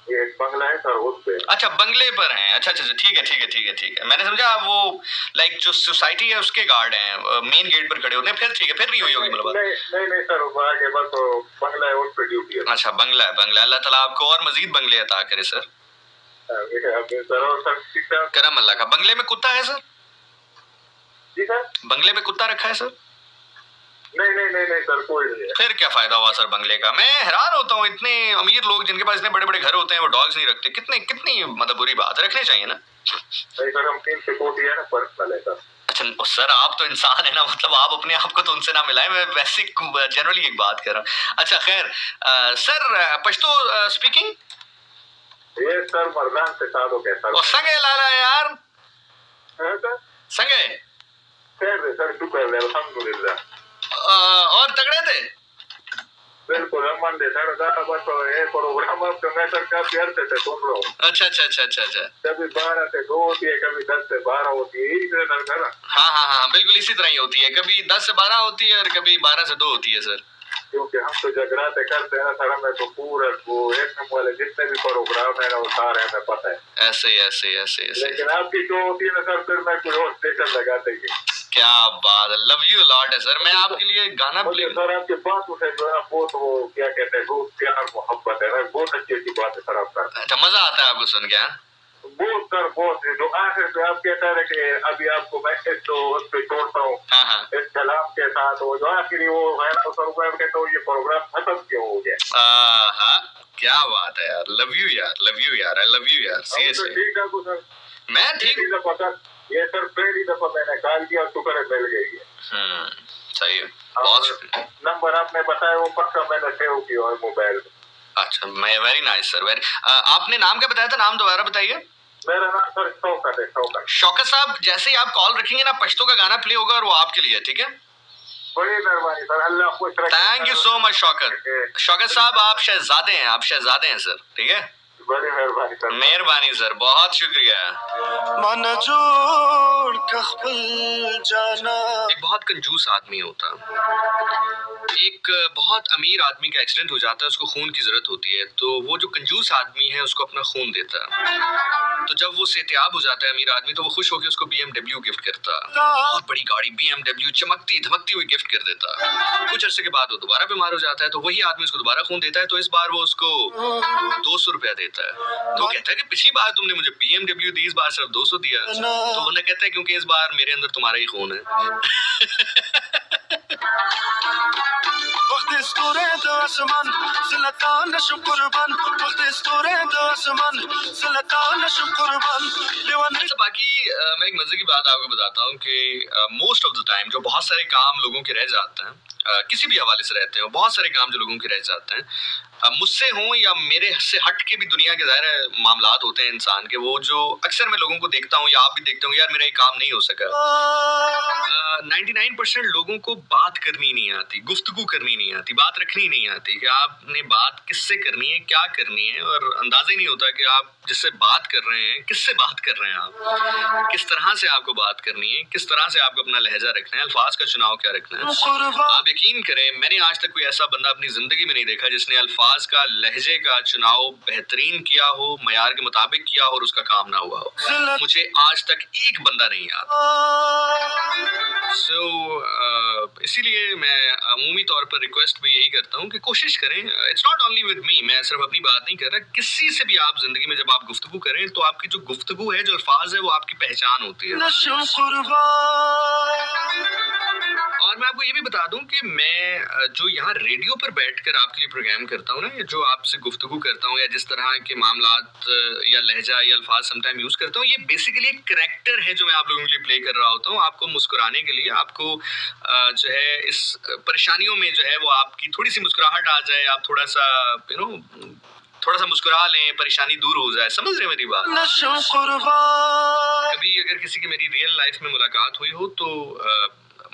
ये एक बंगला है सर, उस पे। अच्छा, बंगले पर हैं। अच्छा, ठीक है। मैंने समझा वो लाइक जो सोसाइटी है उसके गार्ड हैं, मेन गेट पर खड़े होते हैं। फिर ठीक है, फिर नहीं हुई होगी मुलाकात। नहीं सर, आगे बस बंगला है, उस पे ड्यूटी है। अच्छा, बंगला है। अल्लाह ताला आपको और मजीद बंगले अता करे सर। करम अल्लाह का। बंगले में कुत्ता है सर? जी सर, बंगले में कुत्ता रखा है सर? नहीं सर, कोई नहीं है। फिर क्या फायदा हुआ सर बंगले का? मैं हैरान होता हूँ, इतने अमीर लोग जिनके पास इतने बड़े बड़े घर होते हैं वो डॉग्स नहीं रखते। कितनी मतलब बुरी बात है, रखने चाहिए ना। नहीं सर, हम 3 सिक्योरिटी है ना, पर्सनल है सर। अच्छा सर, आप तो इंसान है ना, मतलब आप अपने आप को तो उनसे ना मिलाएं, मैं वैसे जनरली एक बात कर रहा हूँ। अच्छा खैर, सर पश्तो स्पीकिंग। ये सर मर्दान से साधो के सर। और संगे लाला यार, सर संगे सर शुक्र है, अल्हम्दुलिल्लाह। और तगड़े थे बिल्कुल, हम दे सर बस ये प्रोग्राम अब तो मैं सर का प्यार से सुन रहा हूँ। अच्छा। कभी 12 से 2 होती है, कभी 10 से 12 होती है, यही सर ना। हाँ, बिल्कुल इसी तरह ही होती है, कभी 10 से 12 होती है और कभी 12 से 2 होती है सर। क्योंकि हम तो जगराते करते हैं ना सर, हमें तो पूरा वो एक नंबर वाले जितने भी प्रोग्राम है ना वो सारे हमें पता है। ऐसे। लेकिन आपकी जो होती है ना सर, फिर मैं कोई और स्टेशन लगाते ही। क्या बात है, लव यू लॉट है सर। मैं आपके लिए गाना प्ले सर, आपके बात उठे जो है बहुत वो क्या कहते हैं, बहुत प्यार मोहब्बत है ना, बहुत अच्छी बात है सर आपका। अच्छा, मजा आता है आपको सुन के? बहुत सर, बहुत जो आखिर पे आप कहता है कि अभी आपको मैं तो उस पे छोड़ता हूँ इस कलाम के साथ, वो जो आखिरी वो है ना सर, वो कहता हूँ ये प्रोग्राम खत्म क्यों हो गया। क्या बात है यार, लव यू यार, आई लव यू यार, सीरियसली। ठीक है सर, मैं ठीक हूँ। ये सर पहली दफा मैंने कॉल किया, शुक्र है मिल गई है। सही है, बहुत नंबर आपने बताया वो पक्का मैंने सेव किया है मोबाइल में। अच्छा, मैं वेरी नाइस सर, वेरी। आपने नाम क्या बताया था, नाम दोबारा बताइए। मेरा नाम सर शौकत है। शौकत साहब, जैसे ही आप कॉल रखेंगे ना, पश्तो का गाना प्ले होगा और वो आपके लिए, ठीक है? बड़ी मेहरबानी सर, अल्लाह खुश रखे। Thank you so much Shaukat साहब, आप शहजादे हैं सर, ठीक है? बड़ी मेहरबानी सर। मेहरबानी सर, बहुत शुक्रिया। एक बहुत कंजूस आदमी होता, एक बहुत अमीर आदमी का एक्सीडेंट हो जाता है, उसको खून की जरूरत होती है, तो वो जो कंजूस आदमी है उसको अपना खून देता है। तो जब वो सेहतियाब हो जाता है अमीर आदमी, तो वो खुश होकर उसको BMW गिफ्ट करता, बहुत बड़ी गाड़ी BMW चमकती धमकती हुई गिफ्ट कर देता। कुछ अरसे के बाद वो दोबारा बीमार हो जाता है, तो वही आदमी उसको दोबारा खून देता है, तो इस बार वो उसको 200 रुपया देता है। तो कहता है कि पिछली बार तुमने मुझे BMW दी, इस बार सिर्फ 200 दिया। तो वो कहता है क्योंकि इस बार मेरे अंदर तुम्हारा ही खून है। बाकी मैं एक मजे की बात आपको बताता हूँ कि मोस्ट ऑफ द टाइम जो बहुत सारे काम लोगों के रह जाते हैं, किसी भी हवाले से रहते हो, बहुत सारे काम जो लोगों के रह जाते हैं, मुझसे हो या मेरे से हट के भी दुनिया के ज़ाहिर मामलात होते हैं इंसान के, वो जो अक्सर मैं लोगों को देखता हूँ या आप भी देखते हो, यार मेरा ये काम नहीं हो सका। 99% लोगों को बात करनी नहीं आती, गुफ्तगू करनी नहीं आती, बात रखनी नहीं आती कि आपने बात किससे करनी है, क्या करनी है, और अंदाजा ही नहीं होता कि आप जिससे बात कर रहे हैं किससे बात कर रहे हैं, आप किस तरह से आपको बात करनी है, किस तरह से आपको अपना लहजा रखना है, अल्फाज का चुनाव क्या रखना है। आप यकीन करें, मैंने आज तक कोई ऐसा बंदा अपनी जिंदगी में नहीं देखा जिसने अल्फाज का, लहजे का चुनाव बेहतरीन किया हो, मयार के मुताबिक किया हो और उसका काम ना हुआ हो। मुझे आज तक एक बंदा नहीं याद। इसीलिए मैं अमूमी तौर पर रिक्वेस्ट भी यही करता हूँ कि कोशिश करें, it's not only with me, मैं सिर्फ अपनी बात नहीं कर रहा, किसी से भी आप जिंदगी में जब आप गुफ्तगू करें तो आपकी जो गुफ्तगू है, जो अल्फाज है, वो आपकी पहचान होती है। और मैं आपको ये भी बता दूं कि मैं जो यहाँ रेडियो पर बैठकर आपके लिए प्रोग्राम करता हूँ ना, जो आपसे गुफ्तगू करता हूँ या जिस तरह के मामलात या लहजा या अल्फाज समटाइम यूज करता हूँ, ये बेसिकली एक करैक्टर है जो मैं आप लोगों के लिए प्ले कर रहा होता हूँ, आपको मुस्कुराने के लिए, आपको जो है इस परेशानियों में जो है वो आपकी थोड़ी सी मुस्कुराहट आ जाए, आप थोड़ा सा थोड़ा सा मुस्कुरा लें, परेशानी दूर हो जाए। समझ रहे मेरी बात? कभी अगर किसी की मेरी रियल लाइफ में मुलाकात हुई हो तो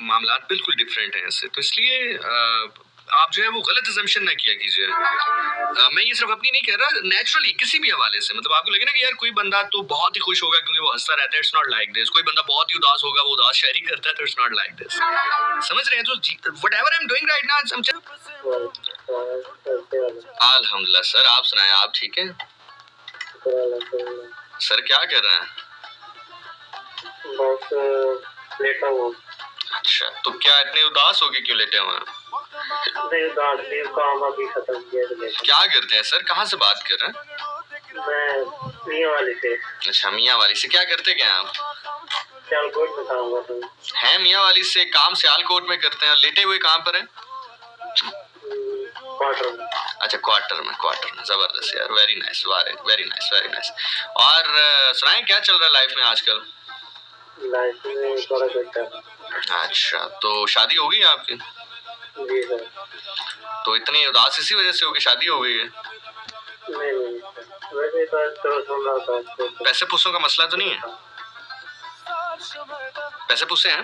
मामलात बिल्कुल डिफरेंट हैं इससे, तो इसलिए आप जो है वो गलत अजम्पशन ना किया कीजिए। मैं ये सिर्फ अपनी नहीं कह रहा, नेचुरली किसी भी हवाले से, मतलब आपको लगे ना कि यार कोई बंदा तो बहुत ही खुश होगा क्योंकि वो हंसता रहता है, इट्स नॉट लाइक दिस। कोई बंदा बहुत ही उदास होगा, वो उदास शायरी करता है, तो इट्स नॉट लाइक दिस। समझ रहे हैं? तो whatever I am doing right now, अल्हम्दुलिल्लाह। सर आप सुनाएं, आप ठीक हैं? सर क्या कर रहे हैं? बस लेटा हूँ। अच्छा, तो क्या इतने उदास हो गए, क्यों लेटे हुए हैं? नहीं, उदास नहीं, काम अभी खत्म किया तो क्या करते हैं सर? कहाँ से बात कर रहे हैं? मैं मियाँ वाली से। अच्छा, मियाँ वाली से क्या करते क्या आप? सियालकोट में काम करता हूँ। हैं मियाँ वाली से काम सियालकोट में करते हैं, लेटे हुए कहाँ पर हैं? क्वार्टर में। अच्छा, क्वार्टर में जबरदस्त यार, very nice, very nice, very nice. और सुनाएं क्या चल रहा है लाइफ में आजकल? लाइफ में थोड़ा बेहतर। अच्छा, तो शादी हो गई आपकी? जी सर। तो इतनी उदास इसी वजह से होगी, शादी हो गई है? नहीं, वैसे तो सुन रहा था। पैसे पूसों का मसला तो नहीं है? पैसे पूसे हैं?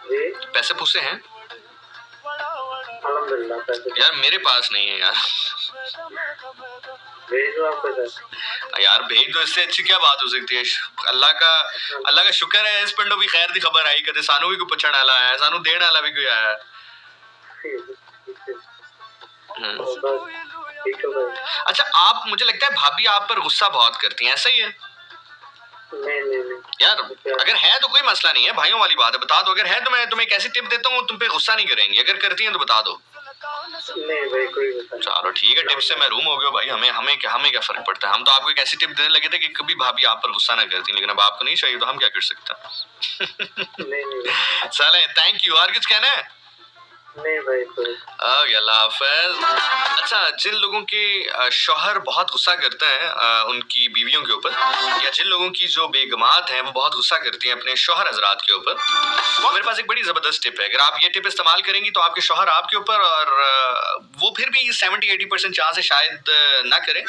जी? पैसे पूसे हैं? अल्हम्दुलिल्लाह। यार मेरे पास नहीं है यार। भेज दो आपको सर। यार भेज दो, इससे अच्छी क्या बात हो सकती है? अल्लाह का शुक्र है, इस पिंडों भी खैर दी खबर आई, कदे सानू भी कोई पुछण वाला आया, सानू देण वाला भी कोई आया। अच्छा, आप, मुझे लगता है भाभी आप पर गुस्सा बहुत करती हैं, ऐसा ही है? नहीं यार अगर है तो कोई मसला नहीं है, भाइयों वाली बात है, बता दो। अगर है तो मैं तुम्हें एक ऐसी टिप देता हूँ, तुम पे गुस्सा नहीं करेंगी, अगर करती हैं तो बता दो। नहीं भाई, कोई चलो ठीक है, टिप से महरूम हो गए भाई, हमें क्या फर्क पड़ता है? हम तो आपको एक ऐसी टिप देने लगे थे कि कभी भाभी आप पर गुस्सा ना करती, लेकिन अब आपको नहीं चाहिए तो हम क्या कर सकते हैं? नहीं। चले, थैंक यू। और कुछ कहना है? नहीं भाई, कोई। अल्लाह हाफ़िज़। अच्छा, जिन लोगों के शौहर बहुत गुस्सा करते हैं उनकी बीवियों के ऊपर, या जिन लोगों की जो बेगमात हैं वो बहुत गुस्सा करती हैं अपने शौहर हजरात के ऊपर, तो मेरे पास एक बड़ी ज़बरदस्त टिप है। अगर आप ये टिप इस्तेमाल करेंगी तो आपके शौहर आपके ऊपर, और वो फिर भी 70-80% चांस है शायद ना करें,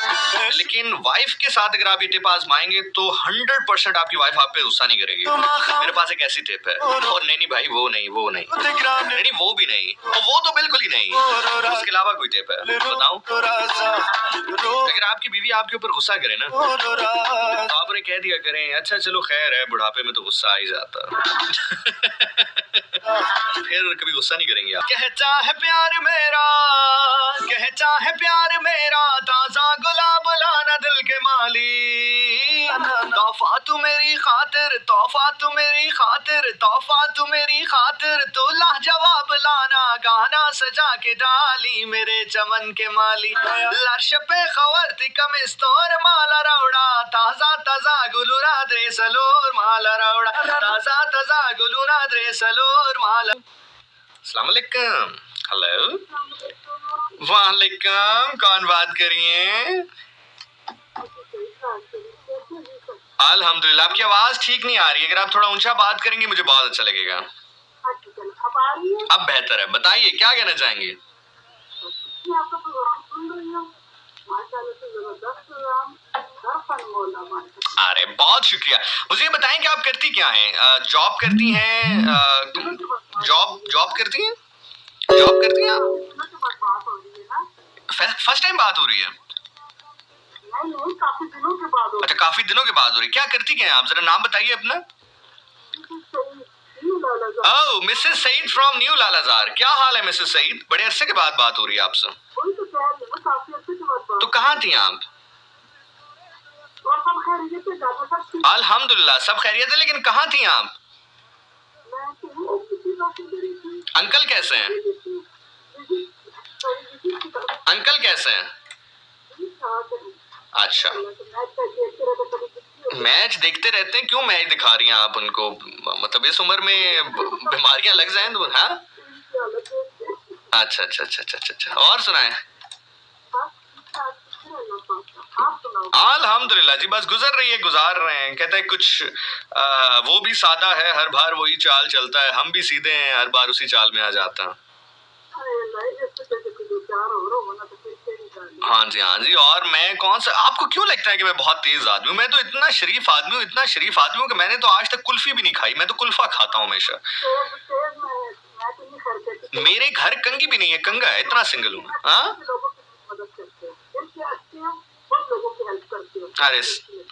लेकिन वाइफ के साथ अगर आप ये टिप आजमाएंगे तो 100% आपकी वाइफ आप पे गुस्सा नहीं करेगी। मेरे पास एक ऐसी टिप है। और नहीं भाई, वो नहीं, वो भी नहीं, वो तो बिल्कुल ही नहीं। उसके अलावा कोई टिप है? बताऊं? अगर आपकी बीवी आपके ऊपर गुस्सा करे ना, तो आप उन्हें कह दिया करें, अच्छा चलो खैर है, बुढ़ापे में तो गुस्सा आ ही जाता। फिर कभी गुस्सा नहीं करेंगे आप। कहता है प्यार मेरा ताजा गुलाब लाना दिल के माली, तोहफा तू मेरी खातिर तो लाजवाब लाना, गाना सजा के डाली मेरे चमन के माली, लर्श पे खवरती कमिस्तोर माला रौड़ा, ताजा गुलुरा द्रे सलोर माला रौड़ा, ताजा गुलुरा द्रे सलोर माला। अस्सलाम वालेकुम। हेलो, वालेकुम, कौन बात करिए? अल्हम्दुलिल्लाह। आपकी आवाज ठीक नहीं आ रही है, अगर आप थोड़ा ऊंचा बात करेंगे मुझे बहुत अच्छा लगेगा। अब आ रही है? अब बेहतर है, बताइए क्या कहना चाहेंगे? आपका प्रोग्राम सुन रही हूँ, माशाल्लाह से जबरदस्त प्रोग्राम, अरे बहुत शुक्रिया। मुझे बताएं कि आप करती क्या हैं? जॉब करती हैं? जॉब करती हैं? जॉब करती हैं आप? फर्स्ट टाइम बात हो रही है? नहीं, काफी दिनों के बाद। अच्छा, काफी दिनों के बाद हो रही है। क्या करती क्या हैं आप? जरा नाम बताइए अपना। Oh, Mrs Saeed from New Lalazar. क्या हाल है मिसेस सईद? बड़े अरसे के बाद बात हो रही है आपसे। तो कहाँ थी आप? अल्हम्दुलिल्लाह सब खैरियत है, लेकिन कहाँ थी आप? अंकल कैसे हैं? अंकल कैसे हैं? अच्छा, मैच देखते रहते हैं। क्यों मैच दिखा रही हैं आप उनको? मतलब इस उम्र में बीमारियां लग जाएं तो? हाँ, अच्छा अच्छा अच्छा अच्छा अच्छा। और सुनाएं। अल्हम्दुलिल्लाह जी, बस गुजर रही है, गुजार रहे हैं। कहते हैं कुछ वो भी सादा है, हर बार वही चाल चलता है। हम भी सीधे हैं, हर बार उसी चाल में आ जाता है। हाँ जी हाँ जी। और मैं कौन सा, आपको क्यों लगता है कि मैं बहुत तेज आदमी हूँ? मैं तो इतना शरीफ आदमी हूँ, इतना शरीफ आदमी हूँ कि मैंने तो आज तक कुल्फी भी नहीं खाई। मैं तो कुल्फा खाता हूँ हमेशा। मेरे घर कंगी भी नहीं है, कंगा है, इतना सिंगल हूँ। हाँ,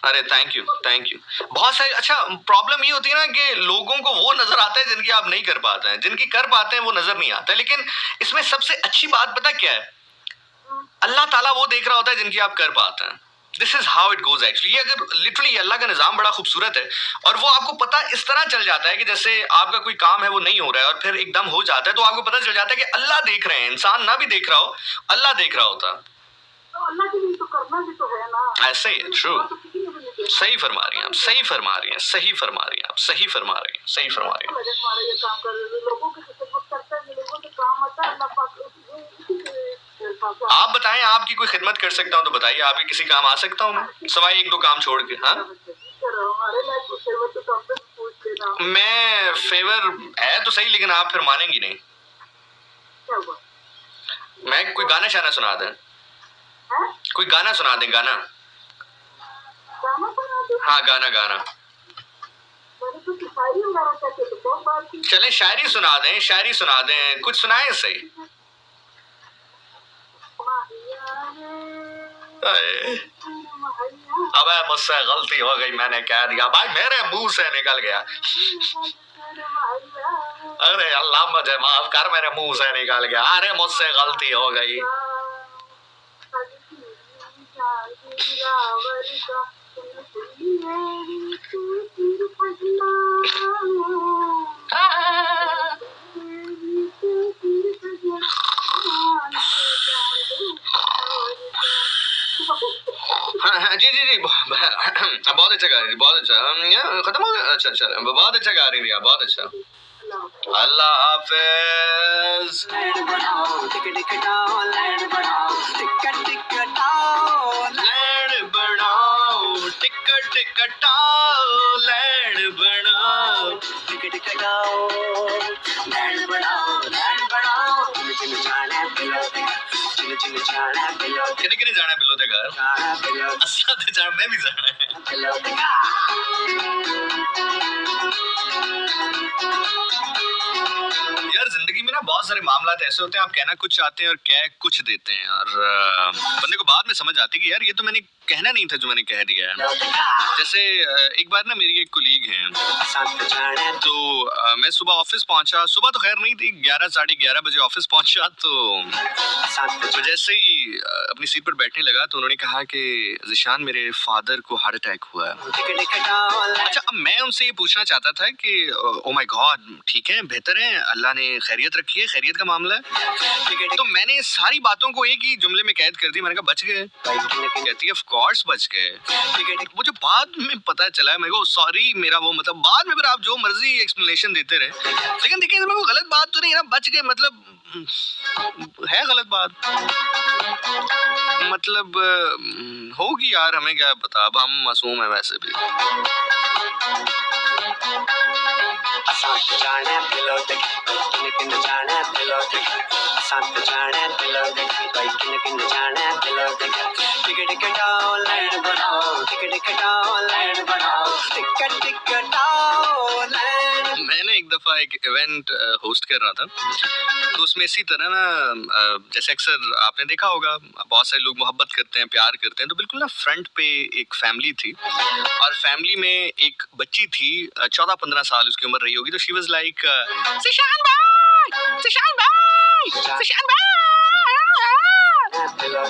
अरे थैंक यू थैंक यू। बहुत सारी, अच्छा प्रॉब्लम ये होती है ना कि लोगों को वो नजर आता है जिनकी आप नहीं कर पाते हैं, जिनकी कर पाते हैं वो नजर नहीं आता। लेकिन इसमें सबसे अच्छी बात पता क्या है? अल्लाह ताला वो देख रहा होता है जिनकी आप कर पाते हैं। This is how it goes actually. अगर लिटरली अल्लाह का निजाम बड़ा खूबसूरत है, और वो आपको पता इस तरह चल जाता है कि जैसे आपका कोई काम है वो नहीं हो रहा है और फिर एकदम हो जाता है, तो आपको पता चल जाता है कि अल्लाह देख रहे हैं। इंसान ना भी देख रहा हो, अल्लाह देख रहा होता। अल्लाह के लिए तो करना भी तो है ना। ऐसे ही ट्रू, सही फरमा रही हैं आप, सही फरमा रही हैं, सही फरमा रही हैं आप, सही फरमा रही हैं, सही फरमा रही हैं। आप बताएं, आपकी कोई खिदमत कर सकता हूँ तो बताइए, आपकी किसी काम आ सकता हूँ मैं, सवाई एक दो काम छोड़ के? हाँ, मैं फेवर है तो सही, लेकिन आप फिर मानेंगी नहीं। मैं कोई गाना शाना सुना दें? कोई गाना सुना दें, गाना। हाँ, गाना गाना। चले शायरी सुना दें, शायरी सुना दें, कुछ सुनाए सही। अबे मुझसे गलती हो गई, मैंने कह दिया भाई, मेरे मुंह से निकल गया। अरे अल्लाह मुझे माफ कर, मेरे मुंह से निकल गया। अरे मुझसे गलती हो गई। हाँ जी जी जी, बहुत अच्छा गा रही थी, बहुत अच्छा। खत्म हो गया? अच्छा अच्छा, बहुत अच्छा गा रही थी आप, बहुत अच्छा। अल्लाह हाफिज। लैंड बढ़ाओ, टिकट कटाओ, लैंड बढ़ाओ, टिकट कटाओ, लैंड बढ़ाओ, टिकट कटाओ, लैंड बढ़ाओ, टिकट कटाओ, लैंड बढ़ाओ, लैंड बढ़ाओ। किने जाना है बिलो दे घर, किने जाना है बिलो, किने जाना है बिलो दे घर। अच्छा तो जाना, मैं भी जाना है बिलो दे घर। यार जिंदगी में ना बहुत सारे मामला ऐसे होते हैं, आप कहना कुछ चाहते हैं और कह कुछ देते हैं, और बंदे को बाद में समझ आती है कि यार ये तो मैंने कहना नहीं था जो मैंने कह दिया है। जैसे एक बार ना मेरी एक कोलीग हैं, तो मैं सुबह ऑफिस पहुंचा। सुबह तो खैर नहीं थी, 11 साढ़े 11 बजे ऑफिस पहुंचा। तो जैसे ही अपनी सीट पर बैठने लगा तो उन्होंने कहा कि ज़िशान, मेरे फादर को हार्ट अटैक हुआ है। अच्छा, अब मैं उनसे ये पूछना चाहता था कि ओ माय गॉड, ठीक है, बेहतर है, अल्लाह ने खैरियत रखी है, खैरियत का मामला है। तो मैंने सारी बातों को एक ही जुमले में कैद कर दी। मैंने कहा बच गए। कहती है ऑफ कोर्स बच गए। मुझे बाद में पता चला, मेरे को सॉरी, मेरा वो मतलब बाद में फिर आप जो मर्जी एक्सप्लेनेशन देते रहे, लेकिन देखिए इसमें कोई गलत बात तो नहीं ना, बच गए मतलब है गलत बात? मतलब होगी यार, हमें क्या पता, अब हम मासूम है वैसे भी। मैंने एक दफा एक इवेंट होस्ट कर रहा था, तो उसमें इसी तरह ना जैसे अक्सर आपने देखा होगा बहुत सारे लोग मोहब्बत करते हैं, प्यार करते हैं, तो बिल्कुल ना फ्रंट पे एक फैमिली थी और फैमिली में एक बच्ची थी, 14-15 साल उसकी उम्र रही होगी। तो शी वाज लाइक जिशान भाई, जिशान भाई, जिशान भाई।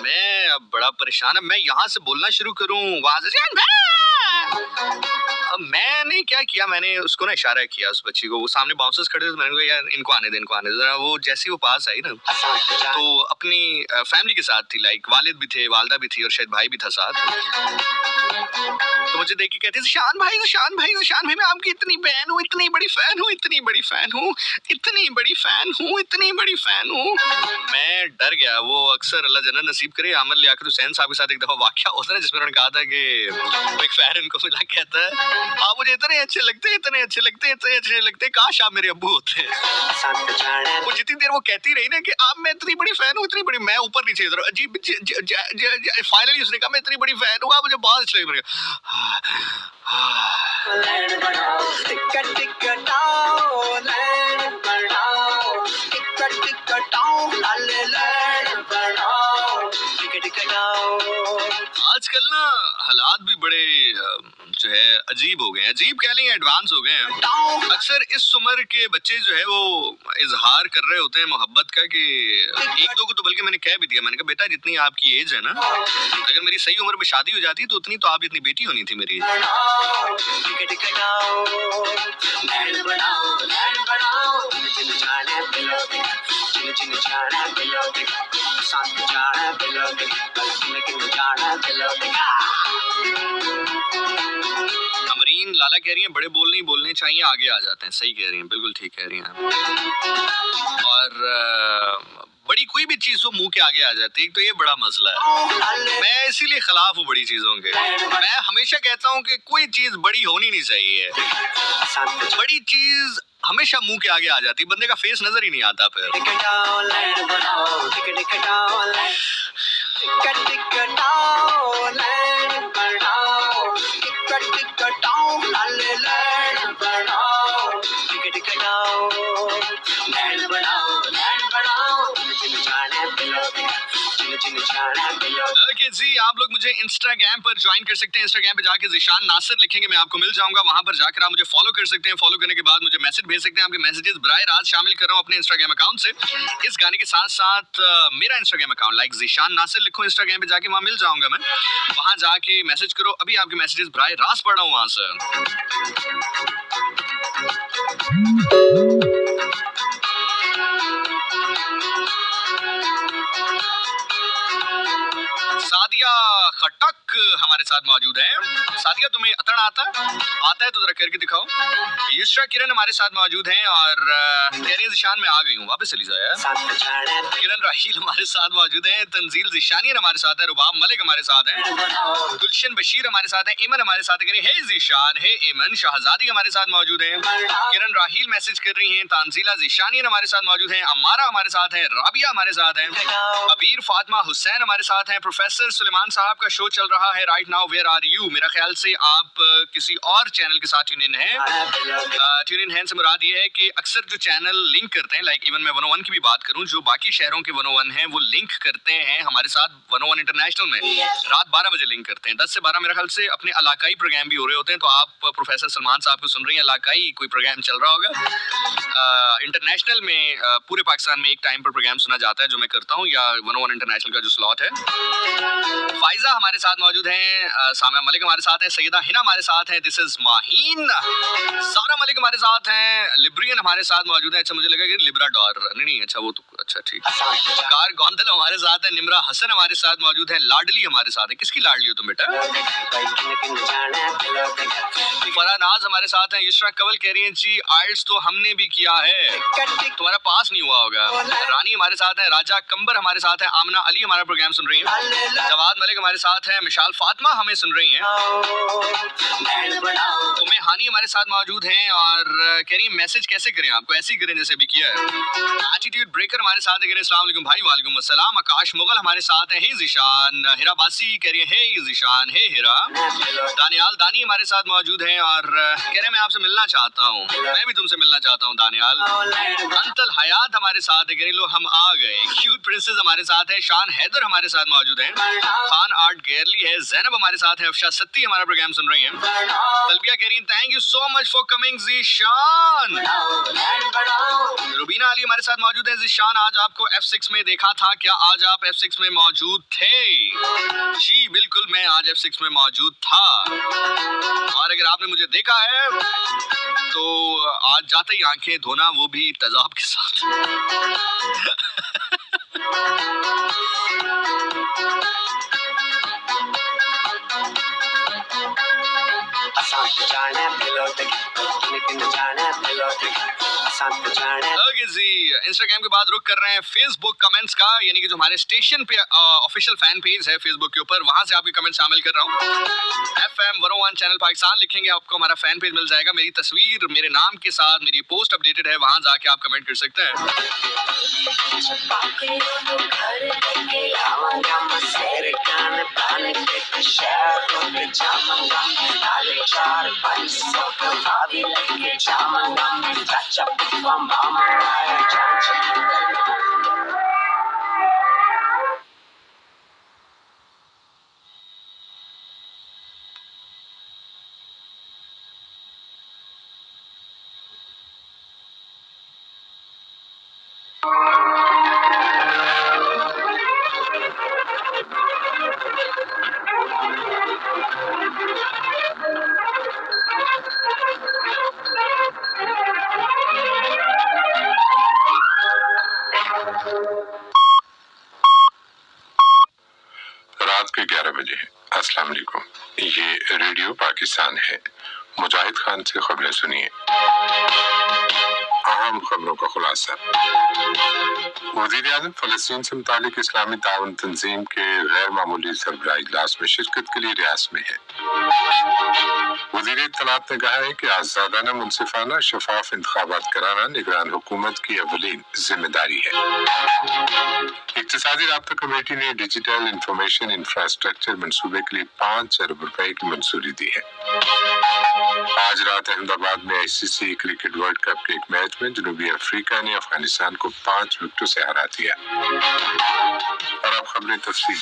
मैं अब बड़ा परेशान, अब मैं यहाँ से बोलना शुरू करूं वहां से जिशान भाई। अब मैंने क्या किया, मैंने उसको ना इशारा किया उस बच्ची को, वो सामने बाउंसर्स खड़े थे, मैंने कहा यार इनको आने दे, इनको आने दे। वो जैसे ही वो पास आई ना, तो अपनी फैमिली के साथ थी, लाइक वालिद भी थे, वालदा भी थी और शायद भाई भी था साथ। तो मुझे देख के कहती शान भाई, शान भाई, शान भाई, मैं आपकी इतनी बहन हूँ, इतनी बड़ी फैन हूँ, इतनी बड़ी फैन हूँ, इतनी बड़ी फैन हूँ, इतनी बड़ी फैन हूँ। मैं डर गया। वो अक्सर अल्लाह जन्नत नसीब करे, आमिर लियाकत हुसैन साहब के साथ एक दफा वाकया होता है जिसमें उन्होंने कहा था कि वो एक फैन उनको मिला, कहता है आप मुझे इतने अच्छे लगते हैं, इतने अच्छे लगते हैं, इतने अच्छे लगते हैं, काश आप मेरे अब्बू होते। वो जितनी देर वो कहती रही ना कि आप, मैं इतनी बड़ी फैन हूँ, इतनी बड़ी, मैं ऊपर नीचे इधर अजीब, फाइनली उसने कहा मैं इतनी बड़ी फैन हूँ, आप मुझे बहुत अच्छे लगे। आजकल ना हालात भी बड़े जो है अजीब हो गए हैं, अजीब कह लें एडवांस हो गए हैं। अक्सर इस उम्र के बच्चे जो है वो इजहार कर रहे होते हैं मोहब्बत का, कि एक दो को तो बल्कि मैंने कह भी दिया, मैंने कहा बेटा जितनी आपकी एज है ना, अगर मेरी सही उम्र में शादी हो जाती तो उतनी तो आप जितनी बेटी होनी थी मेरी। अमरीन लाला कह रही हैं बड़े बोल नहीं बोलने चाहिए, आगे आ जाते हैं। सही कह रही हैं, बिल्कुल ठीक कह रही हैं। और बड़ी कोई भी चीज हो मुंह के आगे आ जाती है, एक तो ये बड़ा मसला है। मैं इसीलिए खिलाफ हूँ बड़ी चीजों के। मैं हमेशा कहता हूँ कि कोई चीज बड़ी होनी नहीं चाहिए। बड़ी चीज हमेशा मुंह के आगे आ जाती, बंदे का फेस नजर ही नहीं आता फिर। ओके जी, आप लोग मुझे इंस्टाग्राम पर ज्वाइन कर सकते हैं। इंस्टाग्राम पे जाके ज़िशान नासिर लिखेंगे, मैं आपको मिल जाऊंगा। वहां पर जाकर आप मुझे फॉलो कर सकते हैं। फॉलो करने के बाद मुझे मैसेज भेज सकते हैं। आपके मैसेजेस बराह रास्त शामिल कर रहा हूँ अपने इंस्टाग्राम अकाउंट से। इस गाने के साथ साथ मेरा Instagram account like Zeeshan Nasir लिखो इंस्टाग्राम पे जाके, वहां मिल जाऊंगा मैं। वहां जाके मैसेज करो। अभी आपके मैसेजेस बराह रास्त पढ़ रहा हूँ वहां से। सादिया खटक हमारे साथ मौजूद है। सादिया तुम्हें अतड़ आता है तो जरा करके दिखाओ। युश्रा किरण हमारे साथ मौजूद हैं और कह रही है ज़िशान मैं आ गई हूँ, वापस चली जाओ यार। किरण राहील हमारे साथ मौजूद हैं। तंजील ज़िशानियन हमारे साथ है। रुबाब मलिक हमारे साथ हैं। गुलशन बशीर हमारे साथ है। ईमन हमारे साथ है। हे ज़िशान, हे ईमन। शहजादी हमारे साथ मौजूद हैं। किरण राहील मैसेज कर रही हैं। तांजीला ज़िशानियन हमारे साथ मौजूद हैं। अमारा हमारे साथ है। राबिया हमारे साथ है। अबीर फातिमा हुसैन हमारे साथ हैं। प्रोफेसर सुलेमान साहब का शो चल रहा है right now, where are you. मेरा ख्याल से आप किसी और चैनल के साथ ट्यून इन हैं। ट्यून इन है से मुराद ये है कि अक्सर जो चैनल लिंक करते हैं, लाइक इवन मैं 101 की भी बात करूं, जो बाकी शहरों के 101 हैं वो लिंक करते हैं हमारे साथ 101 इंटरनेशनल में। रात 12 बजे लिंक करते हैं। 10 से 12 मेरे ख्याल से अपने इलाकाई प्रोग्राम भी हो रहे होते हैं। तो आप प्रोफेसर सलमान साहब को सुन रही हैं, इलाकाई कोई प्रोग्राम चल रहा होगा। इंटरनेशनल में पूरे पाकिस्तान में एक टाइम पर प्रोग्राम सुना जाता है जो मैं करता हूँ, या 101 इंटरनेशनल का जो स्लॉट है। फाइजा हमारे साथ मौजूद हैं। सामिया मलिक हमारे साथ है। सैयदा हिना हमारे साथ है। This is Maheen. सारा मलिक हमारे साथ हैं। लिब्रियन हमारे साथ मौजूद है। अच्छा मुझे लगा कि लिब्राडोर नहीं, अच्छा वो तो अच्छा ठीक है। कार गोंदल हमारे साथ है, निम्रा हसन हमारे साथ मौजूद है, लाडली हमारे साथ है। किसकी लाडली हो तुम बेटा? फरानाज हमारे साथ है। युशरा कवल कह रही है जी आइल्स तो हमने भी किया है, तुम्हारा पास नहीं हुआ होगा। रानी हमारे साथ है, राजा कंबर हमारे साथ है, आमना अली हमारा प्रोग्राम सुन रही है, जवाद मलिक हमारे साथ है, मिशाल फातिमा हमें सुन रही हैं, उम्मे हानी हमारे साथ मौजूद हैं और कह रही है मैसेज कैसे करें आपको, ऐसे ही करें जैसे भी किया है। एटीट्यूड ब्रेकर हमारे साथ है, कह रहे अस्सलाम वालेकुम भाई। वालेकुम अस्सलाम। आकाश मुगल हमारे साथ है, हे ज़िशान। हिरा बासी कह रही है हे ज़िशान, हे हिरा। दानियाल दानी हमारे साथ मौजूद हैं और कह रहे मैं आपसे मिलना चाहता हूँ। मैं भी तुमसे मिलना चाहता हूँ दानियाल। अंतल हयात हमारे साथ है, कह रही लो हम आ गए। क्यूट प्रिंसेस हमारे साथ है, शान हैदर हमारे साथ मौजूद हैं, खान आर्ट गेरली है, जैनब हमारे साथ है, अफशा सत्ती हमारा प्रोग्राम सुन रही है, तलबिया कह रही है thank you so much for coming Zeeshan. Rubina Ali हमारे साथ मौजूद है। ज़िशान आज आपको F6 में देखा था, क्या आज आप F6 में मौजूद थे? जी बिल्कुल मैं आज F6 में मौजूद था और अगर आपने मुझे देखा है तो आज जाते ही आंखें धोना, वो भी तेजाब के साथ। ओके जी, इंस्टाग्राम के बाद रुक कर रहे हैं फेसबुक कमेंट्स का, यानी कि जो हमारे स्टेशन पे ऑफिशियल फैन पेज है फेसबुक के ऊपर, वहां से आपके कमेंट शामिल कर रहा हूँ। FM 101 चैनल पाकिस्तान लिखेंगे, आपको हमारा फैन पेज मिल जाएगा। मेरी तस्वीर मेरे नाम के साथ मेरी पोस्ट अपडेटेड है, वहां जाके आप कमेंट कर सकते हैं। रात के 11 बजे है। अस्सलाम वालेकुम, ये रेडियो पाकिस्तान है। मुजाहिद खान से खबरें सुनिए। अहम खबरों का खुलासा। वज़ीर-ए-आज़म फ़लस्तीन से मुतालिक इस्लामी ताउन तंजीम के गैर मामूली सरबराह इजलास में शिरकत के लिए रियासत में है। वज़ीर इत्तलात ने कहा है कि आज़ादाना, मुनसिफाना, शफाफ इंतखाबात कराना निगरान हुकूमत की अवलीन जिम्मेदारी है। इक़्तिसादी राब्ता कमेटी ने डिजिटल इंफॉर्मेशन इंफ्रास्ट्रक्चर मंसूबे के लिए 5 अरब रुपए की मंजूरी दी है। आज रात अहमदाबाद में ICC क्रिकेट वर्ल्ड कप के एक मैच में जनूबी अफ्रीका ने अफगानिस्तान को 5 विकेटों से हरा दिया। और अब खबरें तफसील।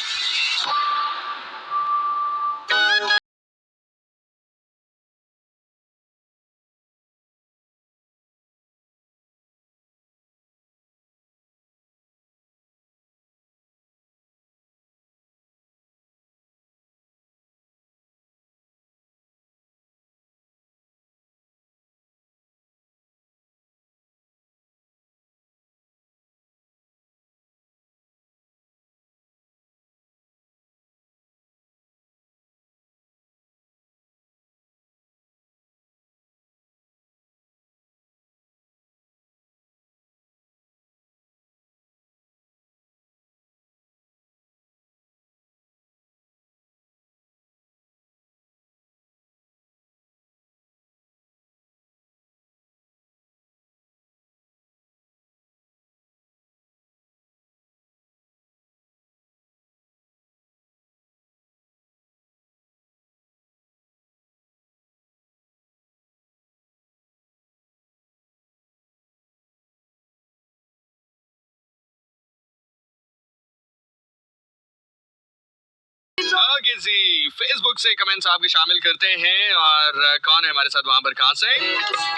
जी फेसबुक से कमेंट्स आपके शामिल करते हैं और कौन है हमारे साथ वहां पर, कहां से?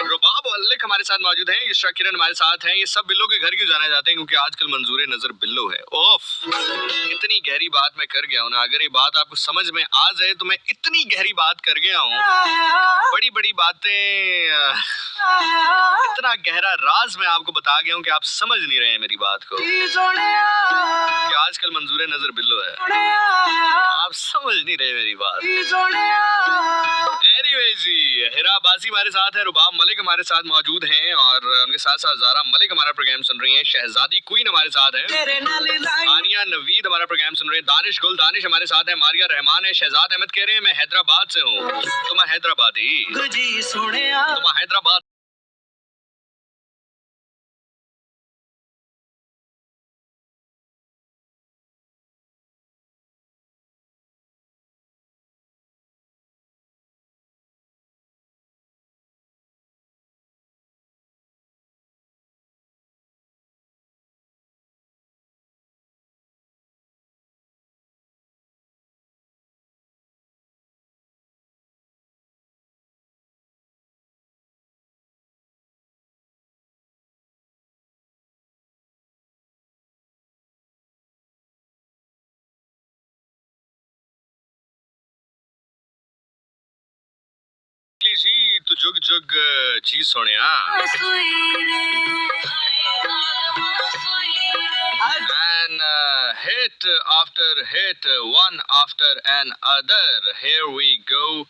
रुबाब और अल्लिक हमारे साथ मौजूद हैं, इशरा किरण हमारे साथ हैं। ये सब बिल्लो के घर क्यों जाने जाते हैं? क्योंकि आजकल मंजूर नजर बिल्लो है। ओफ, इतनी गहरी बात मैं कर गया हूँ ना, अगर ये बात आपको समझ में आ जाए तो मैं इतनी गहरी बात कर गया हूँ, बड़ी बड़ी बातें, इतना गहरा राज मैं आपको बता गया हूँ कि आप समझ नहीं रहे हैं मेरी बात को, कि आजकल मंजूर नजर बिल्लो है, आप समझ नहीं रहे मेरी बात। एनीवे जी, हिरा बाजी हमारे साथ है, रुबाब मलिक हमारे साथ मौजूद हैं और उनके साथ साथ ज़ारा मलिक हमारा प्रोग्राम सुन रही हैं, शहजादी क्वीन हमारे साथ है, आनिया नवीद हमारा प्रोग्राम सुन रहे हैं, दानिश गुल दानिश हमारे साथ है, मारिया रहमान है, शहजाद अहमद कह रहे हैं मैं हैदराबाद से हूँ। तुम हैदराबादी, तुम हैदराबाद जी तो जुग जुग जी Sonia. And hit after hit, one after another. Here we go.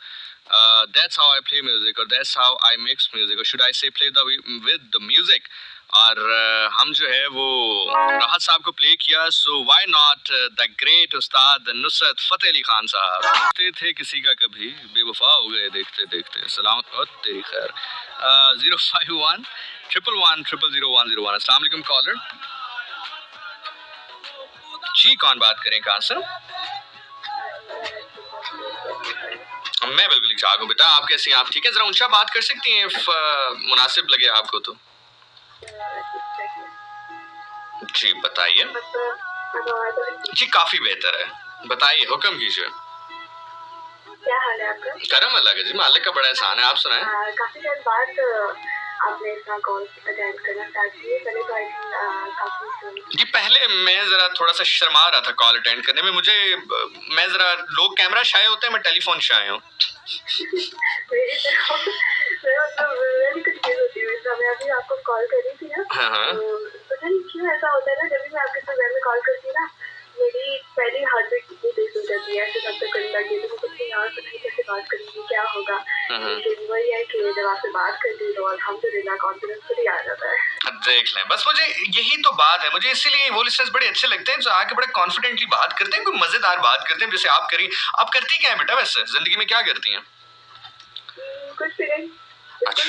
That's how I play music, or that's how I mix music, or should I say play with the music. और हम जो है वो राहत साहब को प्ले किया, so why not the great उस्ताद नुसरत फतेह अली खान साहब। देखते थे किसी का कभी, बेवफा हो गए देखते देखते, सलामत और तेरी खैर। 051 111 0001001। अस्सलाम वालेकुम कॉलर जी, कौन बात करें, कहाँ से? मैं बिल्कुल ठीक ठाक हूँ बेटा, आप कैसी हैं? आप ठीक है? जरा ऊंचा बात कर सकती हैं मुनासिब लगे आपको तो। जी बताइए। जी काफी बेहतर है, बताइए, हुक्म कीजिए। क्या हाल है आपका? करम अल्लाह का जी, मालिक का बड़ा एहसान है, आप सुनाएं। काफी दिन बाद आपने इतना कॉल अटेंड करना स्टार्ट किया, पहले तो आई थिंक काफी जी पहले मैं जरा थोड़ा सा शर्मा रहा था कॉल अटेंड करने में, मुझे मैं जरा, लोग कैमरा शाय होते हैं, मैं टेलीफोन शाय हूँ। मेरी तरफ मैं भी कंफ्यूज होती हूँ, मैं अभी आपको कॉल कर रही थी ना, पता नहीं क्यों ऐसा होता है ना, जब भी मैं आपके प्रोग्राम में कॉल करती हूँ ना, मेरी पहली हार्ट बीट कितनी तेज हो जाती है, ऐसे सब तक करने लगी, तो कुछ नहीं यार, पता नहीं कैसे बात करेंगी, क्या होगा, लेकिन वही है कि जब आपसे बात करती हूँ तो अल्हम्दुलिल्लाह कॉन्फिडेंस खुद ही आ जाता है। देख लें, बस मुझे यही तो बात है, मुझे इसीलिए वो लिस्टर्स बड़े अच्छे लगते हैं जो आके बड़े कॉन्फिडेंटली बात करते हैं, कोई मजेदार बात करते हैं, जैसे आप करी। आप करती क्या है बेटा वैसे जिंदगी में, क्या करती हैं? कुछ भी नहीं। अच्छा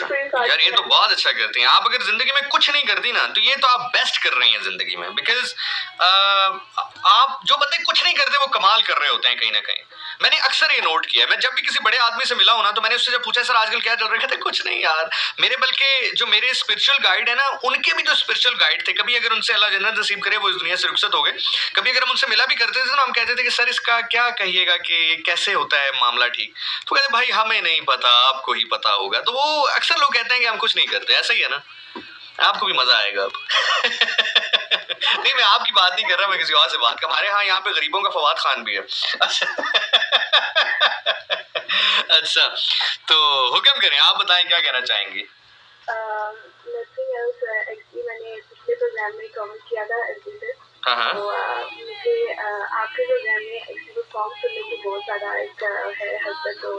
यार, ये तो बहुत अच्छा करती हैं आप। अगर जिंदगी में कुछ नहीं करती ना, तो ये तो आप बेस्ट कर रही हैं जिंदगी में, बिकॉज आप जो बंदे कुछ नहीं करते वो कमाल कर रहे होते हैं कहीं ना कहीं। मैंने अक्सर ये नोट किया है, मैं जब भी किसी बड़े आदमी से मिला हूं ना, तो मैंने उससे जब पूछा सर आजकल क्या चल रहा है, कहते कुछ नहीं यार मेरे, बल्कि जो मेरे स्पिरिचुअल गाइड है ना, उनके भी जो स्पिरिचुअल गाइड थे, कभी अगर उनसे अल्लाह जन्नत नसीब करे, वो इस दुनिया से रुखसत हो गए, कभी अगर हम उनसे मिला भी करते थे ना, हम कहते थे कि सर इसका क्या कहिएगा कि कैसे होता है मामला ठीक, तो कहते भाई हमें नहीं पता, आपको ही पता होगा। तो वो अक्सर लोग कहते हैं कि हम कुछ नहीं करते, ऐसा ही है ना, आपको भी मजा आएगा अब। नहीं मैं आपकी बात नहीं कर रहा, मैं किसी और से बात कर, हमारे यहाँ पे गरीबों का फवाद खान भी है। अच्छा तो हुक्म करें, आप बताएं क्या कहना चाहेंगी? मैंने पिछले प्रोग्राम में कमेंट किया था हाँ तो मुझे आपके प्रोग्राम में एक्चुअली सॉन्ग सुनने की बहुत ज़्यादा एक है हसरत, तो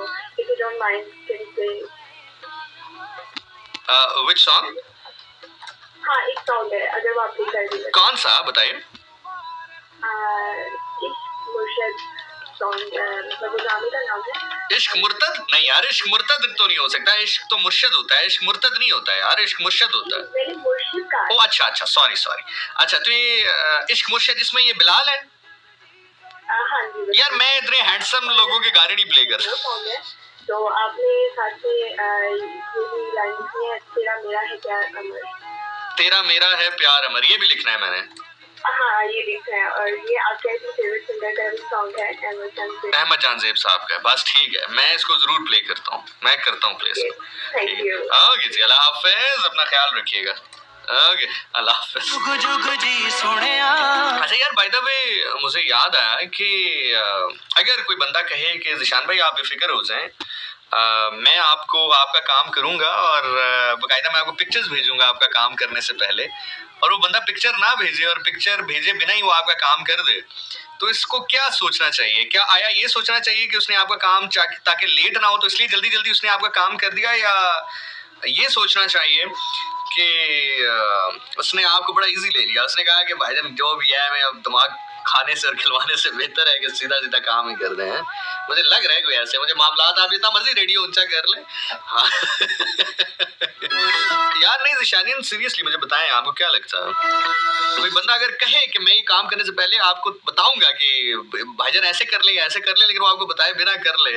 if you don't mind can you play which song? हाँ एक सॉन्ग है, अगर वो आप प्ले कर दीजिए। कौन सा बताइए? इश्क मुर्शद सॉन्ग, मतलब वो गाने का नाम है। इश्क मुर्तद? नहीं यार, इश्क मुर्तद तो नहीं हो सकता, इश्क तो मुर्शद होता है, इश्क मुर्तद नहीं होता है यार, इश्क मुर्शद होता है। मैंने मुर्शिद का। ओ अच्छा अच्छा, सॉरी सॉरी। अच्छा तो ये इश्क मुर्शद, इसमें ये बिलाल है? हाँ जी यार मैं इतने हैंडसम लोगों के गाने नहीं प्ले कर सकता। तो आपने साथ में ये लाइन लिखी है, तेरा मेरा है प्यार अमर। तेरा मेरा है प्यार अमर, ये भी लिखना है मैंने। हाँ ये लिखा है, और ये आपका फेवरेट सिंगर का सॉन्ग है अहमद जान ज़ेब साहब का। बस ठीक है, मैं इसको जरूर प्ले करता हूँ, मैं करता हूँ प्ले इसको। Thank you. ओके जी, अल्लाह हाफिज, अपना ख्याल रखिएगा। ओके, अल्लाह हाफिज। अच्छा यार, बाय द वे मुझे याद आया कि अगर कोई बंदा कहे कि ज़िशान भाई आप बेफिक्र हो जाएं, मैं आपको आपका काम करूंगा और बाकायदा मैं आपको पिक्चर्स भेजूंगा आपका काम करने से पहले, और वो बंदा पिक्चर ना भेजे और पिक्चर भेजे बिना ही वो आपका काम कर दे, तो इसको क्या सोचना चाहिए? क्या आया ये सोचना चाहिए कि उसने आपका काम ताकि लेट ना हो तो इसलिए जल्दी जल्दी उसने आपका काम कर दिया, या ये सोचना चाहिए कि उसने आपको बड़ा इजी ले लिया, उसने कहा कि भाईजान जो भी है मैं अब दिमाग खाने से और खिलवाने से बेहतर है कि सीधा सीधा काम ही कर दें हैं। मुझे लग रहा है कोई ऐसे मुझे मामलात, आप जितना मर्जी रेडियो ऊंचा कर लें। हाँ। यार नहीं ज़िशानियन, सीरियसली मुझे बताएं आपको क्या लगता है, कोई बंदा अगर कहे कि मैं ये काम करने से पहले आपको बताऊंगा कि भाईजान ऐसे कर ले ऐसे कर ले, लेकिन वो आपको बताए बिना कर ले,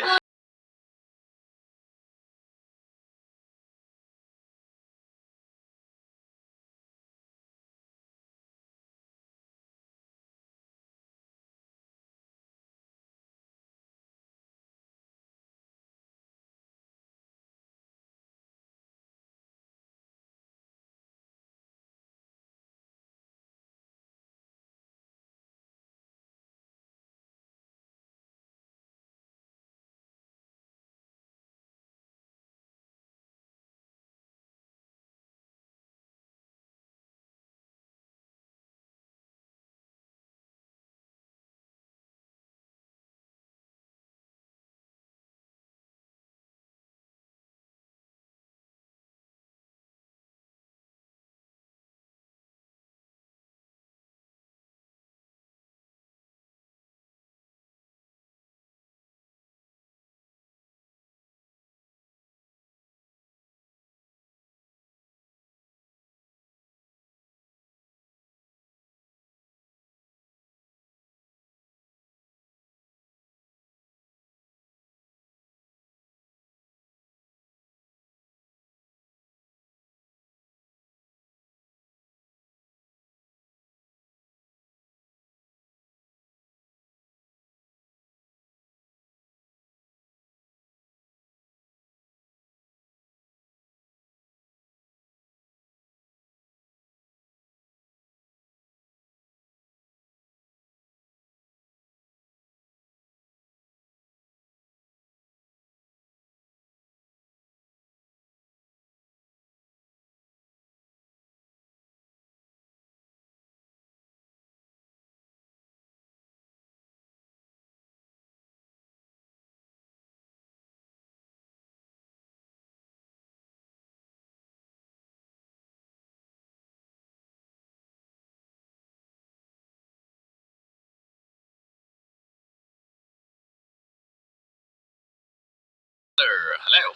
हेलो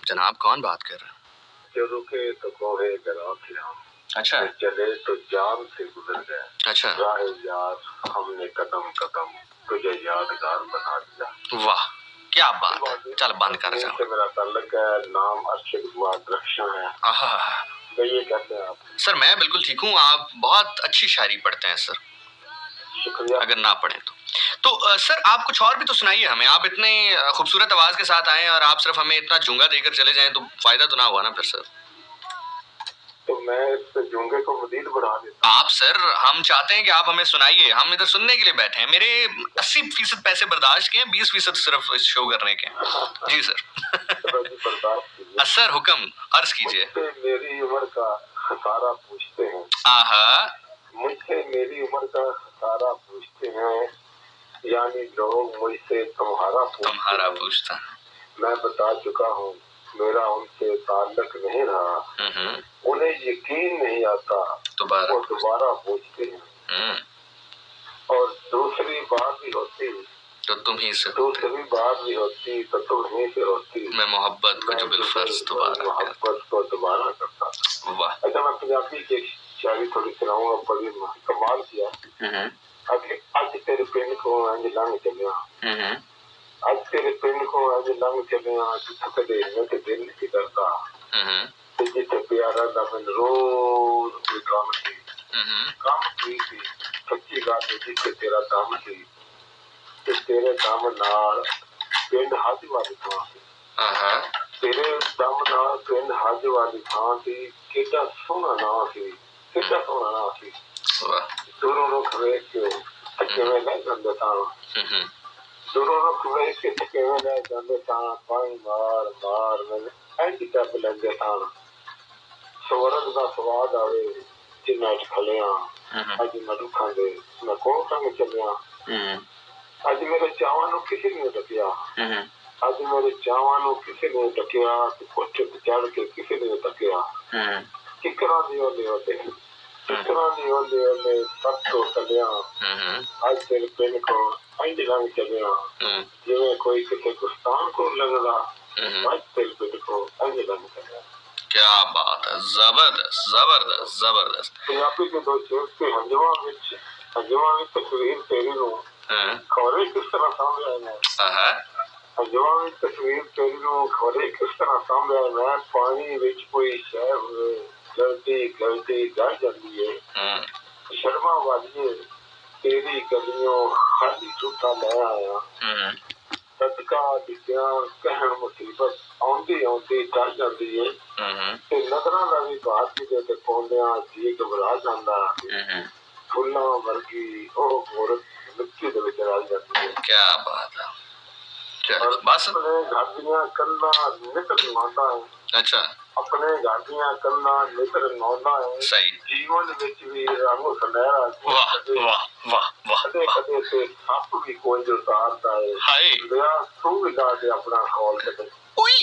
जनाब, कौन बात कर रहा है? जो रुके तो कोहे गरा फिरा, अच्छा चले तो जान से गुजर गए, अच्छा, राह यार हमने कदम कदम तुझे यादगार बना दिया। वाह क्या बात है, चल बंद कर जाओ। मेरा ताल्लुक है, नाम अर्शद रक्षा है। ये कैसे हैं आप? सर मैं बिल्कुल ठीक हूँ, आप बहुत अच्छी शायरी पढ़ते हैं सर। शुक्रिया। अगर ना पढ़े तो सर आप कुछ और भी तो सुनाइए हमें, आप इतने खूबसूरत आवाज के साथ आए और आप सिर्फ हमें इतना जूंगा देकर चले जाएं तो फायदा तो ना हुआ ना फिर सर। तो मैं इस जूंगे को मजीद बढ़ा देता। आप सर, हम चाहते हैं कि आप हमें सुनाइए, हम इधर सुनने के लिए बैठे हैं। मेरे 80% पैसे बर्दाश्त के हैं, 20% सिर्फ इस शो करने के हैं। जी सर। सर हुक्म अर्ज कीजिए। मेरी उम्र का खसारा पूछते हैं, मुझसे मेरी उम्र का खसारा पूछते हैं, यानी लोग मुझसे तुम्हारा पूछता। मैं बता चुका हूँ मेरा उनसे ताल्लुक नहीं रहा, उन्हें यकीन नहीं आता वो दोबारा पूछते हैं, और दूसरी बात भी होती तो तुम ही से दूसरी बात भी होती तो तुम ही से होती, मैं मोहब्बत को जो बिलफर्ज दोबारा करता। वाह। अच्छा मैं पंजाबी की शायरी थोड़ी सुनाऊंगा, बड़ी कमाल किया। अज तेरे पिंड को इंज लंघ चलिया, अज तेरे पिंड को इंज लंघ चलिया, जिथे कदे हिम्मत दिल नहीं करता, ते जिथे प्यारा दा मैनूं रोज कोई गम सी, काम की थी सच्ची गल जी तेरा काम सी ते तेरे काम नाल पिंड हज वाली थां सी तेरे दम नाल पिंड हज वाली थां सी केड़ा सोहना नाम सी केड़ा सोहना नाम सी दूरों रुख वेख के किवें ले जांदे तां दूरों रुख वेख के किवें ले जांदे तां पानी मार मार मैं इंज टप लैंदे तां स्वर्ग दा स्वाद आवे जिन्ना च खलियां अज मैं दुखां दे मैं कोटां में चलिया अज मेरे चावां नूं किसी ने डकिया अज मेरे चावां नूं किसी ने डकिया ते कोठे ते चढ़ के किसी ने तकिया किकरां दी ओले ओले किकरां दी ओले ओले सब तो चलिया अज तेरे पिंड को इंज लंघ चलिया जिवें कोई किसी गुस्तान को लंघदा अज तेरे पिंड को इंज लंघ चलिया। क्या बात है, जबरदस्त जबरदस्त जबरदस्त। पंजाबी के दो शेर के हंजवा विच तस्वीर तेरी नूं खबरे किस तरह सामने आए मैं हंजवा विच तस्वीर तेरी नूं खबरे किस तरह सामने आए मैं पानी विच कोई शय होवे गलती गलती गल जांदी है शर्मा वालिए तेरी गलियों खाली झूठा ले आया सदका दित्या कहण मुसीबत आउंदी आउंदी टल जांदी है ते नजरां दा भी बात जी ते पौंदियां जी घबरा जांदा फुल्लां वर्गी ओह मूरत मिट्टी दे विच रल जांदी है। क्या बात है, क्या बस अपने घर दियां कंधां नित नवांदा है। अच्छा, अपने घर दियां कंधां नित नवांदा है। सही जीवन विच भी रंग सुनहरा वाह वाह वाह वाह कदे से सप भी कोई जो उतारदा है हाय लिया तू भी ला दे अपना खौल कदे ओई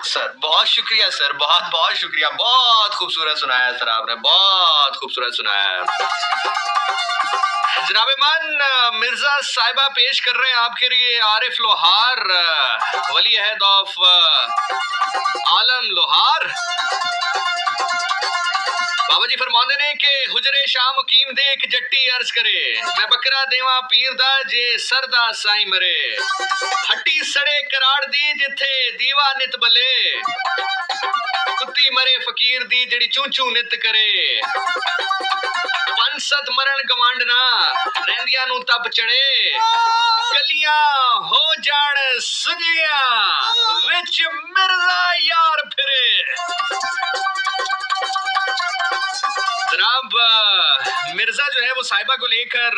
सर बहुत शुक्रिया सर, बहुत बहुत शुक्रिया, बहुत खूबसूरत सुनाया सर आपने, बहुत खूबसूरत सुनाया। जनाबे मान मिर्जा साहिबा पेश कर रहे हैं आपके लिए आरिफ लोहार, वली अहद ऑफ आलम लोहार। बाबा जी फरमाते ने कि हुजरे शाह मुकीम दे एक जट्टी अर्ज करे मैं बकरा देवा पीर दा जे सरदा साई मरे हट्टी सड़े कराड़ दी जिथे दीवा नित बले कुत्ती मरे फकीर दी जेड़ी चू चू नित करे पंसत मरण गवांडना रहंदियां नू तब चढ़े गलियां हो जान सुजिया विच मिर्जा यार फिरे। जनाब मिर्जा जो है वो साहिबा को लेकर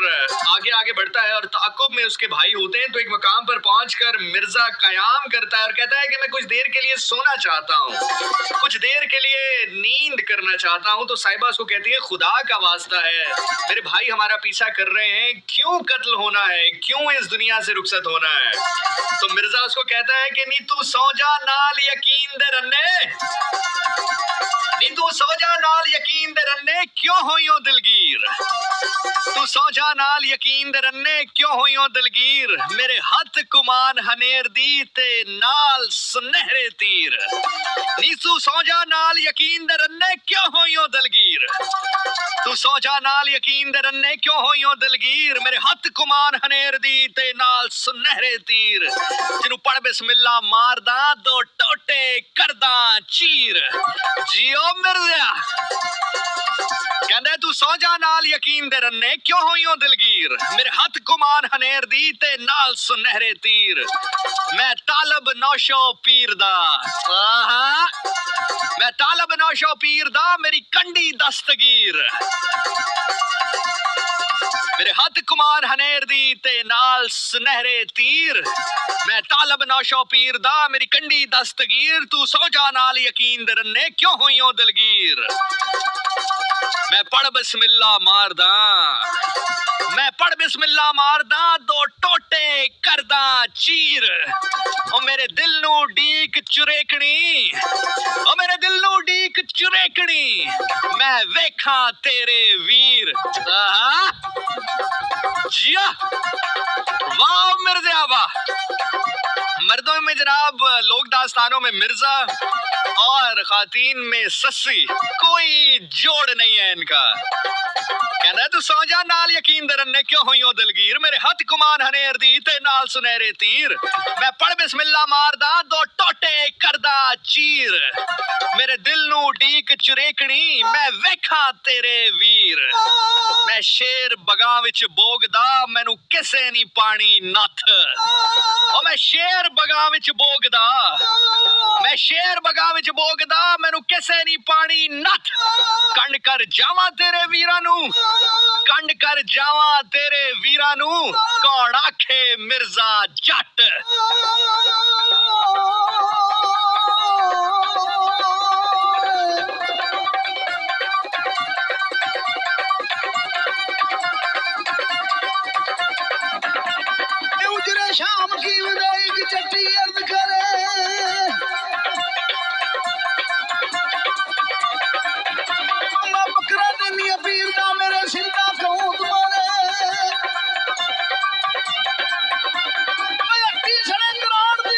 आगे आगे बढ़ता है और ताकुब में उसके भाई होते हैं, तो एक मकाम पर पहुंचकर मिर्जा कयाम करता है और कहता है कि मैं कुछ देर के लिए सोना चाहता हूँ, कुछ देर के लिए नींद करना चाहता हूँ। तो साहिबा उसको कहती है खुदा का वास्ता है मेरे भाई हमारा पीछा कर रहे हैं, क्यों कत्ल होना है, क्यों इस दुनिया से रुखसत होना है। तो मिर्जा उसको कहता है कि नी तू सौ जा नाल यकीन दे रन्ने, नी तू सौ जा नाल यकीन दे रन्ने क्यों होइयो दिलगीर, तू सौ जा नाल यकीन दे रन्ने क्यों होइयो दिलगीर मेरे हथ कुमान हनेर दी ते नाल सुनहरे तीर, नी तू सौ जा नाल यकीन दे रन्ने क्यों होइयो दिलगीर, तू सौ जा नाल यकीन दे रन्ने क्यों होइयो दिलगीर मेरे हथ कुमान हनेर दी ते नाल सुनहरे तीर जिन्नू पढ़ बिस्मिल्लाह मारदा दो टोटे करदा चीर। जियो मिर्जा कहंदा तू सौ जा नाल यकीन दे रन्ने क्यों होइयो दिलगीर मेरे हथ कुमान हनेर दी ते नाल सुनहरे तीर मैं तालब नौशो पीर दा मैं तालब नौशो पीर दा मेरी कंडी दस्तगीर मेरे हथ कुमार हनेर दी ते नाल सुनहरे तीर मैं तालब नौशो पीर दा मेरी कंडी दस्तगीर तू सौ जा नाल यकीन दे रन्ने क्यों होइयो दिलगीर मैं पढ़ बिस्मिल्लाह मारदा मैं पढ़ बिस्मिल्लाह मारदा दो टोटे करदा चीर ओ मेरे दिल नू डीक चुरेकनी ओ मेरे दिल नू डीक चुरेकनी मैं वेखा तेरे वीर। जिया वाह मिर्जा वाह। मर्दों में जनाब लोक दास्तानों में मिर्जा और खातीन में सस्सी कोई जोड़ नहीं है इनका। कहना तू सौ जा नाल यकीन दरन ने क्यों होइयो दिलगीर मेरे हथ कुमान हनेर दी ते नाल सुनहरे तीर मैं पढ़ बिस्मिल्लाह मारदा दो टोटे करदा चीर मेरे दिल नू डीक चुरेकनी मैं वेखा तेरे वीर मैं शेर बगा विच बोगदा मैनू किसे नी पानी नथ ओ मैं शेर बगा विच बोगदा मैं शेर बगा विच बोगदा मैनू किसे नी पानी नथ कंड कर जावा तेरे वीरां नू कंड कर जावा तेरे वीरां नू कौन आखे मिर्जा जट शाम की विदाई की चट्टी अर्ज करे मैं बकरा देनी पीर का मेरे सिंदा कहूँ तुम्हारे मैं अट्टी सड़े करार दी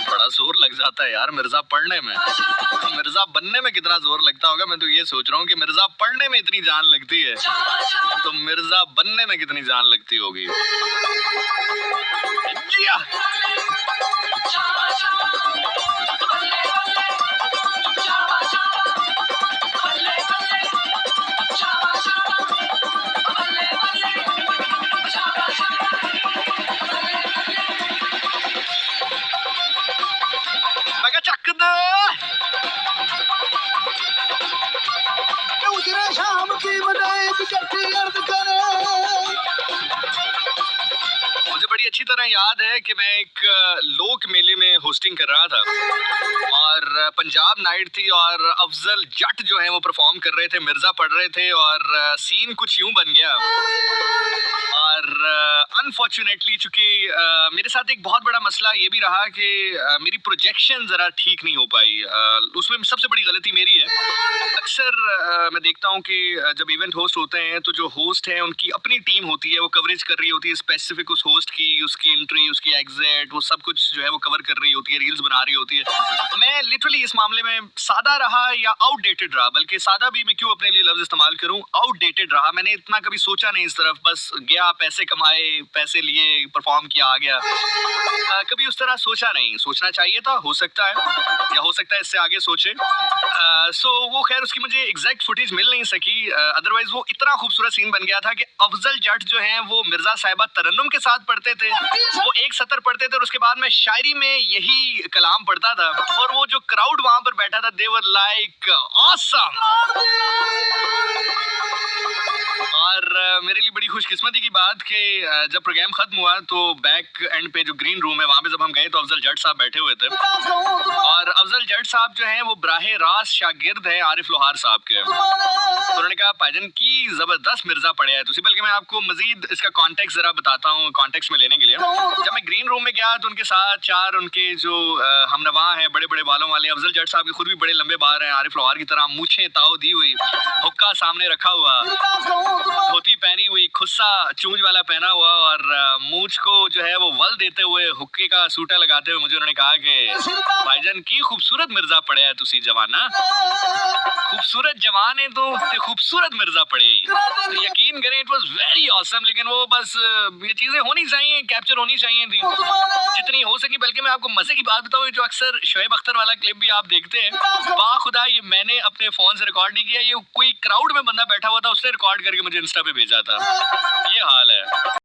बड़ा जोर लग जाता है यार मिर्जा पढ़ने में तो मिर्जा बनने में कितना जोर लगता होगा मैं तो ये सोच रहा हूँ कि मिर्जा पढ़ने में इतनी जान लगती है तो मिर्जा बनने में कितनी जान लगती होगी जिया मैं क्या चक दे उजरे शाम की विदाई की चट्टी अर्ज करे मुझे बड़ी अच्छी तरह याद है कि मैं एक लोक मेले में होस्टिंग कर रहा था और पंजाब नाइट थी और अफजल जट जो है वो परफॉर्म कर रहे थे मिर्जा पढ़ रहे थे और सीन कुछ यूं बन गया और अनफॉर्चुनेटली चूंकि मेरे साथ एक बहुत बड़ा मसला ये भी रहा कि मेरी प्रोजेक्शन ज़रा ठीक नहीं हो पाई उसमें सबसे बड़ी गलती मेरी है अक्सर मैं देखता हूँ कि जब इवेंट होस्ट होते हैं तो जो होस्ट है उनकी अपनी टीम होती है वो कवरेज कर रही होती है स्पेसिफिक उस होस्ट की उसकी एंट्री उसकी एग्जिट वो सब कुछ जो है वो कवर कर रही होती है रील्स बना रही होती है मैं लिटरली इस मामले में सादा रहा या आउटडेटेड रहा बल्कि सादा भी मैं क्यों अपने लिए लफ्ज इस्तेमाल करूं आउटडेटेड रहा मैंने इतना कभी सोचा नहीं इस तरफ बस गया पैसे कमाए पैसे लिए परफॉर्म किया आ गया कभी उस तरह सोचा नहीं सोचना चाहिए था हो सकता है या हो सकता है इससे आगे सोचे सो वो खैर उसकी मुझे एग्जैक्ट फुटेज मिल नहीं सकी अदरवाइज वो इतना खूबसूरत सीन बन गया था कि अफजल जट जो हैं वो मिर्जा साहिबा तरन्नुम के साथ पढ़ते थे वो एक सतर पढ़ते थे और उसके बाद मैं शायरी में यही कलाम पढ़ता था और वो जो क्राउड वहां पर बैठा था दे वर लाइक ऑसम और मेरे लिए बड़ी खुशकिस्मती की बात कि जब प्रोग्राम खत्म हुआ तो बैक एंड पे जो ग्रीन रूम है वहां पे जब हम गए तो अफजल जट साहब बैठे हुए थे और अफजल जट साहब जो हैं वो बराहे रास्त शागिर्द हैं आरिफ लोहार साहब के तो उन्होंने कहा भाईजान की जबरदस्त मिर्जा पढ़े है तुसी बल्कि मैं आपको मजीद इसका कॉन्टेक्स्ट जरा बताता हूँ कॉन्टेक्स्ट में लेने के लिए जब मैं ग्रीन रूम में गया तो उनके साथ चार उनके जो हमनवा हैं बड़े बड़े बालों वाले अफजल जट साहब के खुद भी बड़े लंबे बाल हैं आरिफ लोहार की तरह मूछें ताव दी हुई हुक्का सामने रखा हुआ धोती पहनी हुई खुस्सा चूंज वाला पहना हुआ और मूछ को जो है वो वल देते हुए हुक्के का सूटा लगाते हुए मुझे उन्होंने कहा कि भाईजान की खूबसूरत मिर्जा पढ़े है तुसी जवाना खूबसूरत जवान है तो खूबसूरत मिर्जा पढ़े तो यकीन करें इट वाज वेरी ऑसम लेकिन वो बस ये चीजें होनी चाहिए कैप्चर होनी चाहिए थी जितनी हो सकी बल्कि मैं आपको मजे की बात बताऊं जो अक्सर शोएब अख्तर वाला क्लिप भी आप देखते हैं बाखुदा ये मैंने अपने फोन से रिकॉर्ड नहीं किया ये कोई क्राउड में बंदा बैठा हुआ था उसने रिकॉर्ड करके मुझे इंस्टा पे भेजा था ये हाल है।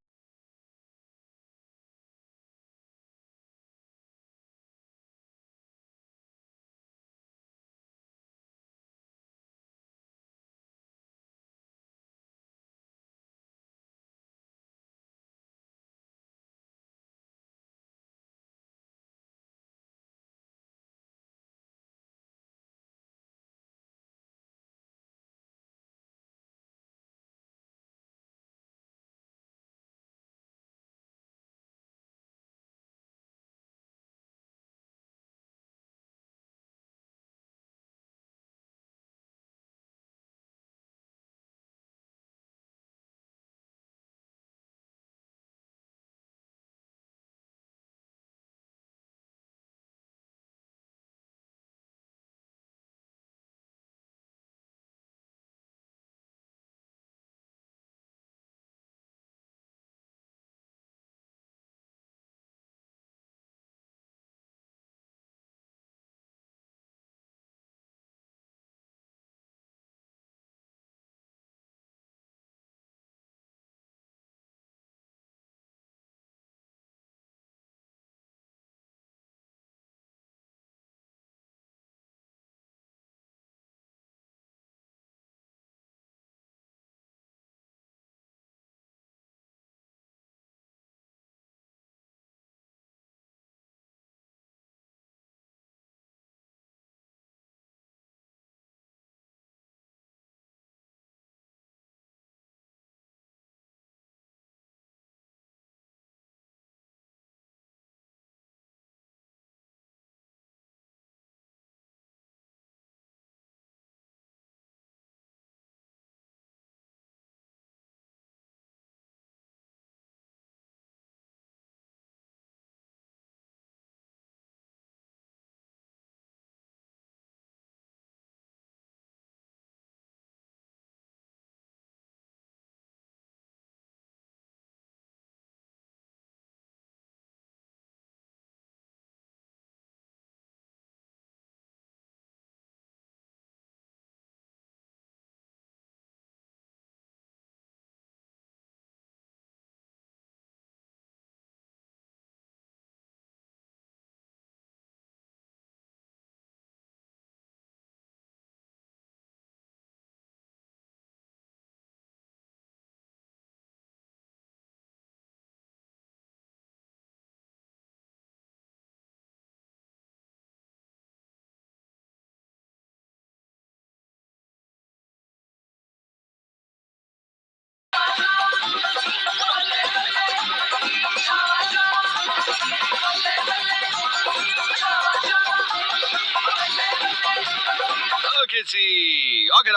जी, ओके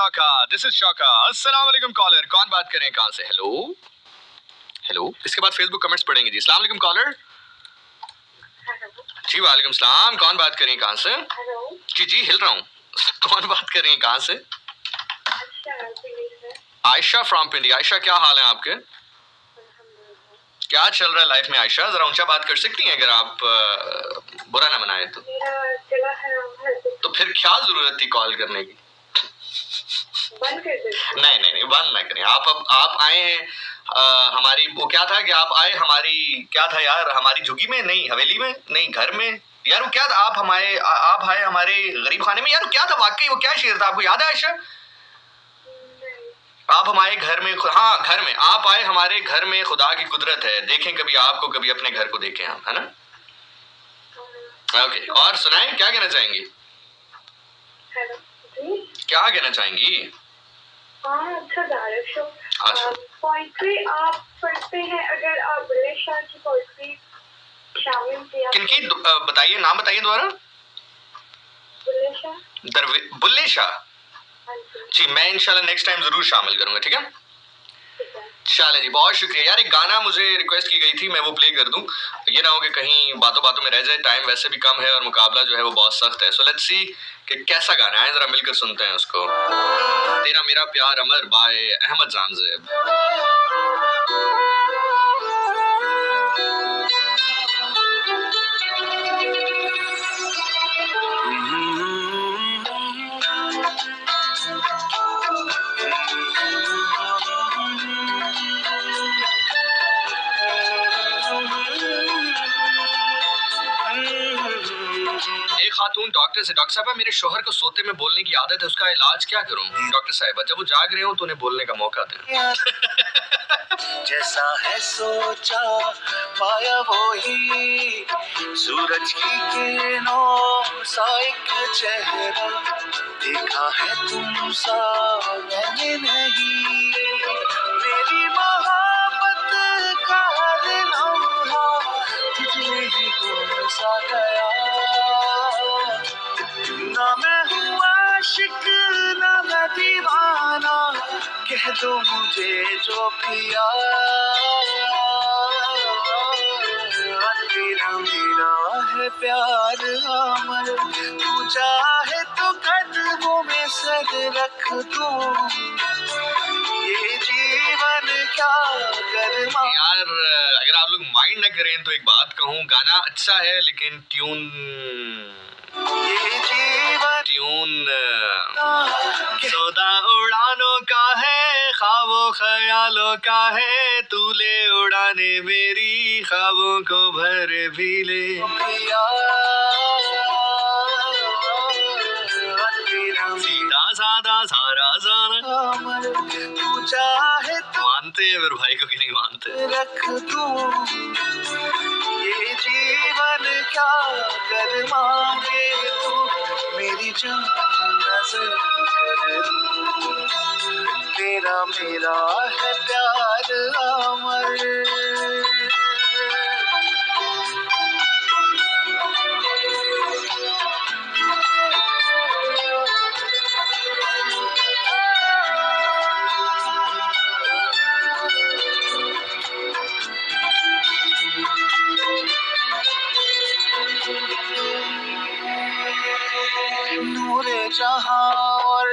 दिस इज शौका। अस्सलाम वालेकुम कॉलर, कौन बात कर रहे हैं, कहां से? हेलो हेलो, इसके बाद फेसबुक कमेंट्स पढ़ेंगे जी। अस्सलाम वालेकुम कॉलर। जी वालेकुम सलाम, कौन बात कर रही हैं, कहां से? जी जी हिल रहा हूँ। कौन बात कर रही हैं, कहां से? आयशा फ्रॉम पिंडी। आयशा, क्या हाल है आपके? क्या चल रहा है लाइफ में आयशा? जरा ऊंचा बात कर सकती हैं अगर आप बुरा ना मनाए तो। तो फिर क्या जरूरत थी कॉल करने की? नहीं, बंद ना करें आप। अब आप आए हैं हमारी, वो क्या था कि आप आए हमारी, क्या था यार, हमारी झुग्गी में नहीं, हवेली में नहीं, घर में यार, वो क्या था, आप आए हमारे गरीब खाने में यार, क्या था वाकई, वो क्या शेर था, आपको याद है आयशा? आप हमारे घर में, हाँ घर में आप आए हमारे घर में, खुदा की कुदरत है, देखें कभी आपको, कभी अपने घर को देखें हम, है ना? ओके, और सुनाएं, क्या कहना चाहेंगी? क्या कहना चाहेंगी? अच्छा, पोइट्री आप पढ़ते हैं? अगर आप बुल्ले शाह की पोइट्री शामिल किया, किनकी बताइए, नाम बताइए दोबारा। बुल्ले शाह जी, मैं इंशाल्लाह नेक्स्ट टाइम जरूर शामिल करूंगा, ठीक है? चले जी, बहुत शुक्रिया यार। एक गाना मुझे रिक्वेस्ट की गई थी, मैं वो प्ले कर दूं, ये ना हो कि कहीं बातों बातों में रह जाए। टाइम वैसे भी कम है और मुकाबला जो है वो बहुत सख्त है। सो लेट्स सी कि कैसा गाना है, जरा मिलकर सुनते हैं उसको। तेरा मेरा प्यार अमर बाय अहमद जानजेब। खातून डॉक्टर से, डॉक्टर साहब मेरे शोहर को सोते में बोलने की आदत है, उसका इलाज क्या करूं? डॉक्टर साहब, जब वो जाग रहे हो तो उन्हें बोलने का मौका दें। जैसा है सोचा पाया वही, सूरज की किरणों सा एक चेहरा, देखा है तुम सा मैंने नहीं, मेरी मोहब्बत का हर लम्हा तुझे ही गुम सा गया, ना मैं हूँ आशिक ना मैं दीवाना, कह दो मुझे जो पिया, तेरा मेरा है प्यार अमर, तू चाहे तो कदमों में सर रख दूं, ये जीवन क्या गरमा। यार अगर आप लोग माइंड ना करें तो एक बात कहूँ, गाना अच्छा है लेकिन ट्यून सौदा उड़ानों का है, ख्वाबों ख्यालों का है, तू ले उड़ाने मेरी ख्वाबों को भर भी ले। सीधा साधा सारा सारा, तू चाहे तो मानते हैं फिर भाई को कि नहीं मानते? रख दूं, ये जीवन क्या कर मांगे तू, मेरी जान नजर कर दूं, तेरा मेरा है प्यार अमर। नूरे जहां और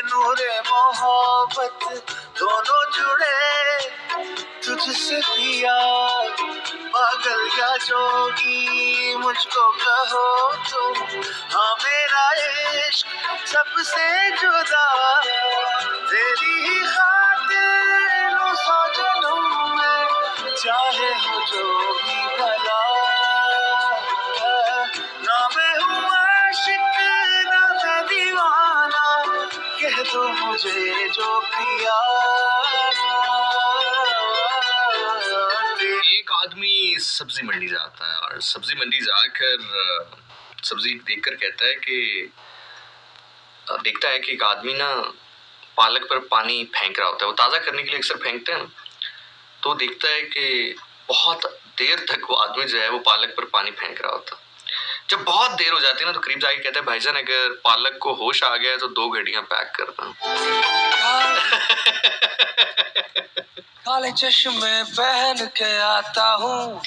नूरे मोहब्बत दोनों जुड़े तुझसे पिया, पागल या जोगी मुझको कहो तुम, हाँ मेरा इश्क सबसे जुदा, तेरी ही खातिर सौ जन्म में, चाहे हो जो भी भला, ना मैं हूँ आशिक ना मैं दीवाना, कह दो मुझे जो पिया। एक आदमी सब्जी मंडी जाता है और सब्जी मंडी जाकर सब्जी देखकर कहता है कि देखता है कि एक आदमी ना पालक पर पानी फेंक रहा होता है, वो ताज़ा करने के लिए अक्सर फेंकते हैं, तो देखता है कि बहुत देर तक वो आदमी जो है वो पालक पर पानी फेंक रहा होता। जब बहुत देर हो जाती है ना तो करीब जाके कहते हैं भाईजान अगर पालक को होश आ गया तो 2 घड़ियां पैक करना। काले चश्मे पहन के आता हूँ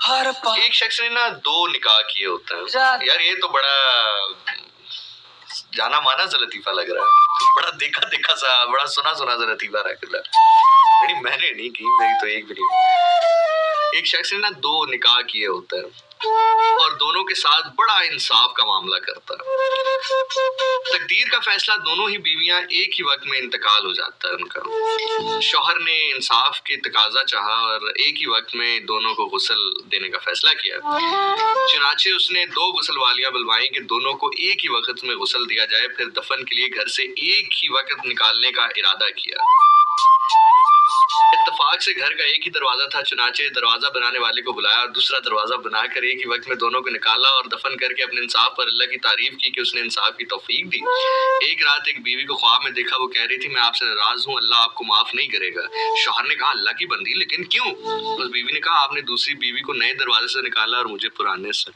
हर पल। एक शख्स ने ना 2 निकाह किए होते हैं यार, ये तो बड़ा जाना माना सा लतीफा लग रहा है, बड़ा देखा सा, बड़ा सुना सा लतीफा रहा है। मैंने नहीं की, मेरी तो एक भी नहीं। एक शख्स ने ना 2 निकाह किए होते हैं और दोनों के साथ बड़ा इंसाफ का मामला करता है। तकदीर का फैसला दोनों ही बीवियां एक ही वक्त में इंतकाल हो जाता है उनका। शौहर ने इंसाफ के तकाजा चाहा और एक ही वक्त में दोनों को गुस्ल देने का फैसला किया। चुनाचे उसने 2 गुस्ल वालियां बुलवाई कि दोनों को एक ही वक्त में गुस्ल दिया जाए, फिर दफन के लिए घर से एक ही वक्त निकालने का इरादा किया। इत्तेफाक से घर का एक ही दरवाजा था, चुनाचे दरवाजा बनाने वाले को बुलाया और दूसरा दरवाजा बनाकर एक ही वक्त में दोनों को निकाला और दफन करके अपने इंसाफ पर अल्लाह की तारीफ की कि उसने इंसाफ की तौफीक दी। एक रात एक बीवी को ख्वाब में देखा, वो कह रही थी मैं आपसे नाराज हूँ, अल्लाह आपको माफ नहीं करेगा। शौहर ने कहा अल्लाह की बंदी, लेकिन क्यों? उस बीवी ने कहा आपने दूसरी बीवी को नए दरवाजे से निकाला और मुझे पुराने से।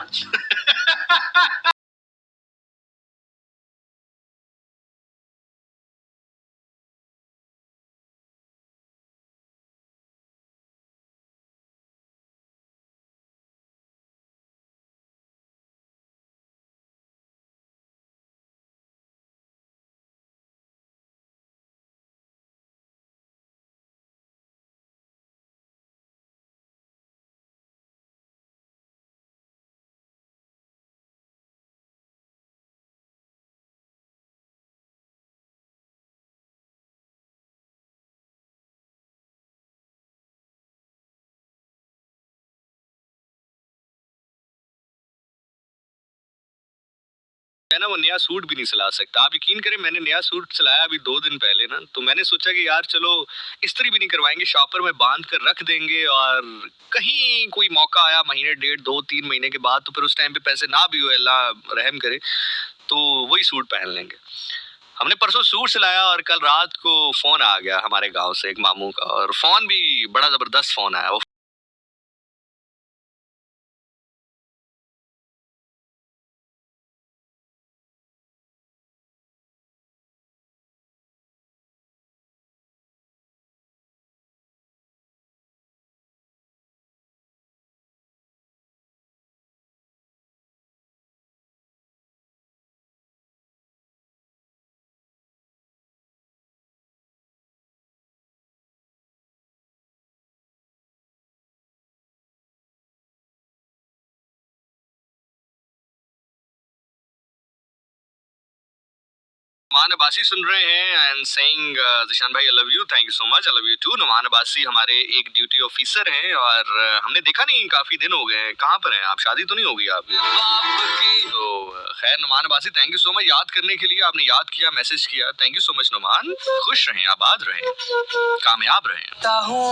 मैं ना वो नया सूट भी नहीं सिला सकता। आप यकीन करें मैंने नया सूट सिलाया अभी 2 दिन पहले ना, तो मैंने सोचा कि यार चलो इस्त्री भी नहीं करवाएंगे, शॉपर में बांध कर रख देंगे और कहीं कोई मौका आया महीने 1.5 2-3 महीने के बाद तो फिर उस टाइम पे पैसे ना भी हो, अल्लाह रहम करे, तो वही सूट पहन लेंगे। हमने परसों सूट सिलाया और कल रात को फोन आ गया हमारे गाँव से एक मामू का, और फोन भी बड़ा जबरदस्त फोन आया। वो नुमान अब्बासी सुन रहे हैं एंड सेइंग जिशान भाई I love you, thank you so much, I love you too. Noman Abbasi हमारे एक ड्यूटी ऑफिसर हैं और हमने देखा नहीं काफी दिन हो गए, कहाँ पर हैं आप? शादी तो नहीं होगी आपकी? तो खैर Noman Abbasi thank you so much याद करने के लिए, आपने याद किया, मैसेज किया, thank you so much Noman. खुश रहें, आबाद रहें, कामयाब रहें।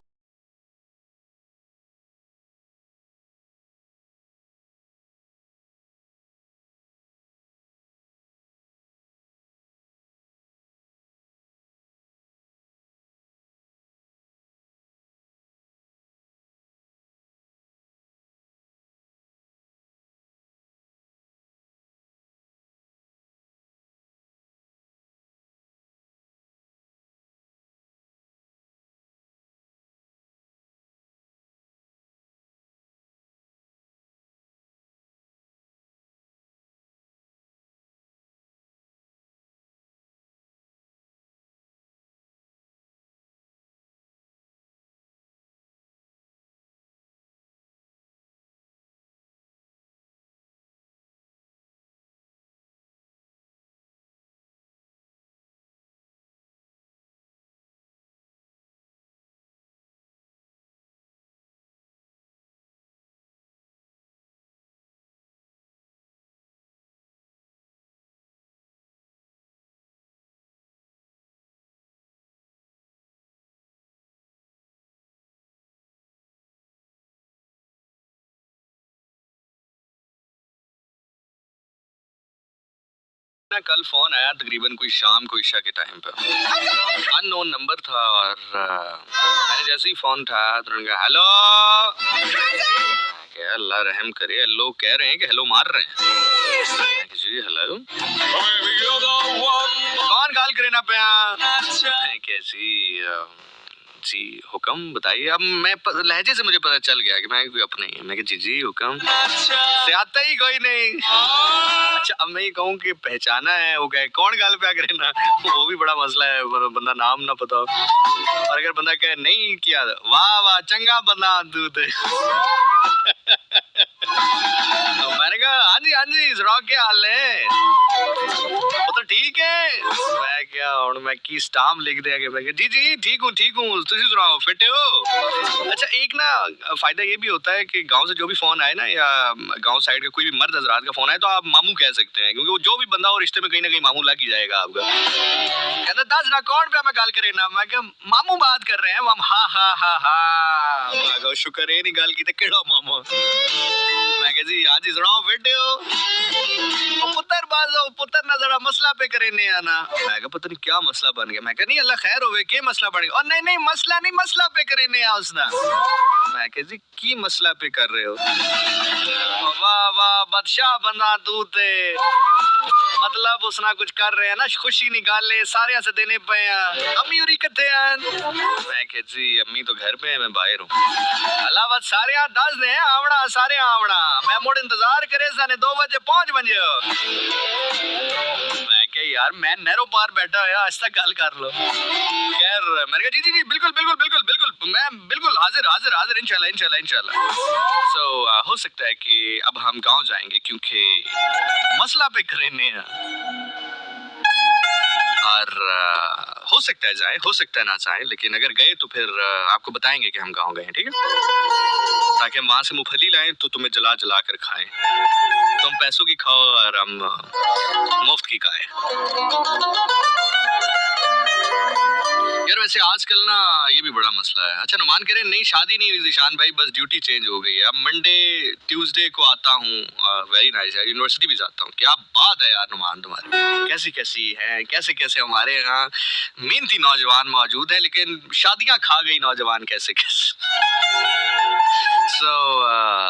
ना कल फोन आया तकरीबन कोई शाम को ईशा के टाइम पर, अननोन नंबर था और मैंने जैसे ही फोन उठाया तो उन्होंने कहा हेलो, क्या अल्लाह रहम करे, लोग कह रहे हैं कि हेलो मार रहे हैं। जी हेलो कौन गाल करे ना पे कैसी जी हुक्म बताइए। अब मैं लहजे से मुझे पता चल गया कि मैं कोई अपने ही। मैं जी हुक्म से आता ही कोई नहीं। अच्छा अब मैं ये कहूँ कि पहचाना है वो कहे कौन गाल पे करे ना, वो भी बड़ा मसला है, बंदा नाम ना पता। और अगर बंदा कहे नहीं किया वाह वाह चंगा बंदा दूध तो मैंने कहा हाँ जी सुनाओ क्या हाल है, वो तो ठीक है। मैं क्या और मैं की स्टाम्प लिख दिया कि मैं जी ठीक हूँ तुसी सुनाओ फिट हो। अच्छा एक ना फायदा ये भी होता है कि गांव से जो भी फोन आए ना या गांव साइड का कोई भी मर्द हजरात का फोन आए तो आप मामू कह सकते हैं, क्योंकि वो जो भी बंदा हो रिश्ते में कहीं ना कहीं मामू लग ही जाएगा आपका। कहता 10 ना कौन पे मैं गाल करे ना, मैं क्या मामू बात कर रहे हैं हम। हाँ शुक्र है नहीं गाल की केड़ा मामू। मैं कह जी आज सुनाओ फिट हो पुत्र बाजो पुत्र ना जरा मसला पे करे नहीं आना। मैं कहा पता नहीं क्या मसला बन गया। मैं कहा नहीं अल्लाह खैर होवे के मसला बन गया। और नहीं मसला नहीं मसला पे करे नहीं आ उसना। मैं कह जी की मसला पे कर रहे हो। वाह बादशाह बना तू ते, मतलब उसना कुछ कर रहे हैं ना खुशी निकाले सारे से देने पे अम्मी उरी कथे हैं। मैं कह जी अम्मी तो घर पे है मैं बाहर हूँ। अलावा सारे 10 ने आवड़ा सारे आवड़ा मैं मोड़ इंतजार करे साने 2 बजे पहुंच बजे। मैं क्या यार मैं नहरों पार बैठा है आज तक गल कर लो। खैर मैंने कहा जी बिल्कुल मैं बिल्कुल हाजिर इंशाल्लाह। सो हो सकता है कि अब हम गांव जाएंगे क्योंकि मसला पे करेंगे और हो सकता है जाए हो सकता है ना जाए, लेकिन अगर गए तो फिर आपको बताएंगे कि हम गांव गए, ठीक है, ताकि हम वहां से मूंगफली लाएं तो तुम्हें जला कर खाएं, तुम पैसों की खाओ और हम मुफ्त की खाएं। यार वैसे आजकल ना ये भी बड़ा मसला है। अच्छा नुमान कह रहे नई शादी नहीं हुई ज़ीशान भाई, बस ड्यूटी चेंज हो गई है। अब मंडे ट्यूसडे को आता हूँ, वेरी नाइस यार, यूनिवर्सिटी भी जाता हूँ। क्या बात है यार नुमान तुम्हारी, कैसी है कैसे हमारे यहाँ मेहनती नौजवान मौजूद है लेकिन शादियां खा गई नौजवान कैसे।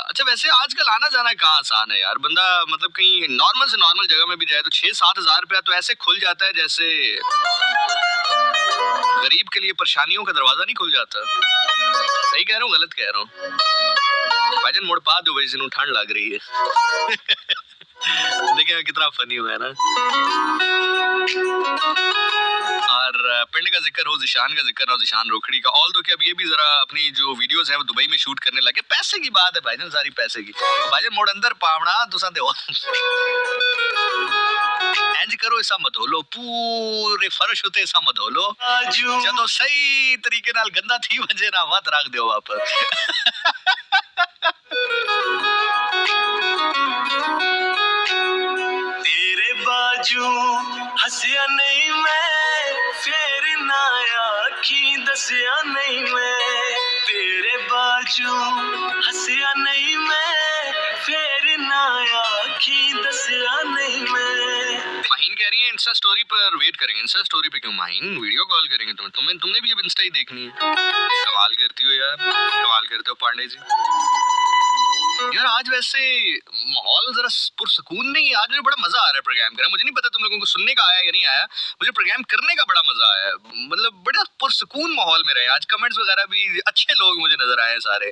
अच्छा वैसे आजकल आना जाना कहाँ आसान है यार, बंदा मतलब कहीं नॉर्मल से नॉर्मल जगह में भी जाए तो 6-7 हज़ार रुपया तो ऐसे खुल जाता है जैसे गरीब के लिए परेशानियों का दरवाजा नहीं खुल जाता। सही कह रहा हूँ गलत कह रहा हूँ भाईजान, मोड़ पा दो भाई ठंड लग रही है। देखिए कितना फनी हुआ है ना। और पिंड का जिक्र हो, ज़ीशान का जिक्र हो, ज़ीशान रोखड़ी का, ऑल दो कि अब ये भी जरा अपनी जो वीडियोस है वो दुबई में शूट करने लगे। पैसे की बात है भाईजान, सारी पैसे की। भाईजान मोड़ अंदर पावना तुसा दे इंज करो ऐसा मत हो लो, पूरे फर्श होते ऐसा मत हो लो, जदों सही तरीके नाल गंदा थी वजे ना मत रख दो वापस। तेरे बाजू हंसिया नहीं मैं फिर ना आखी दसिया नहीं मैं, तेरे बाजू हंसिया नहीं मैं फिर ना आखी दसिया नहीं मैं। माहीन कह रही है इंस्टा स्टोरी पर वेट करेंगे। इंस्टा स्टोरी पे क्यों माहीन, वीडियो कॉल करेंगे तुमने भी अब इंस्टा ही देखनी है। कमाल करती हो यार, कमाल करते हो पांडे जी। यार आज वैसे माहौल जरा पुरसुकून नहीं, आज मुझे बड़ा मजा आ रहा है प्रोग्राम करने। मुझे नहीं पता तुम लोगों को सुनने का आया या नहीं आया, मुझे प्रोग्राम करने का बड़ा मजा आया। मतलब बड़ा पुरसुकून माहौल में रहे आज, कमेंट्स वगैरह भी अच्छे लोग मुझे नजर आए, सारे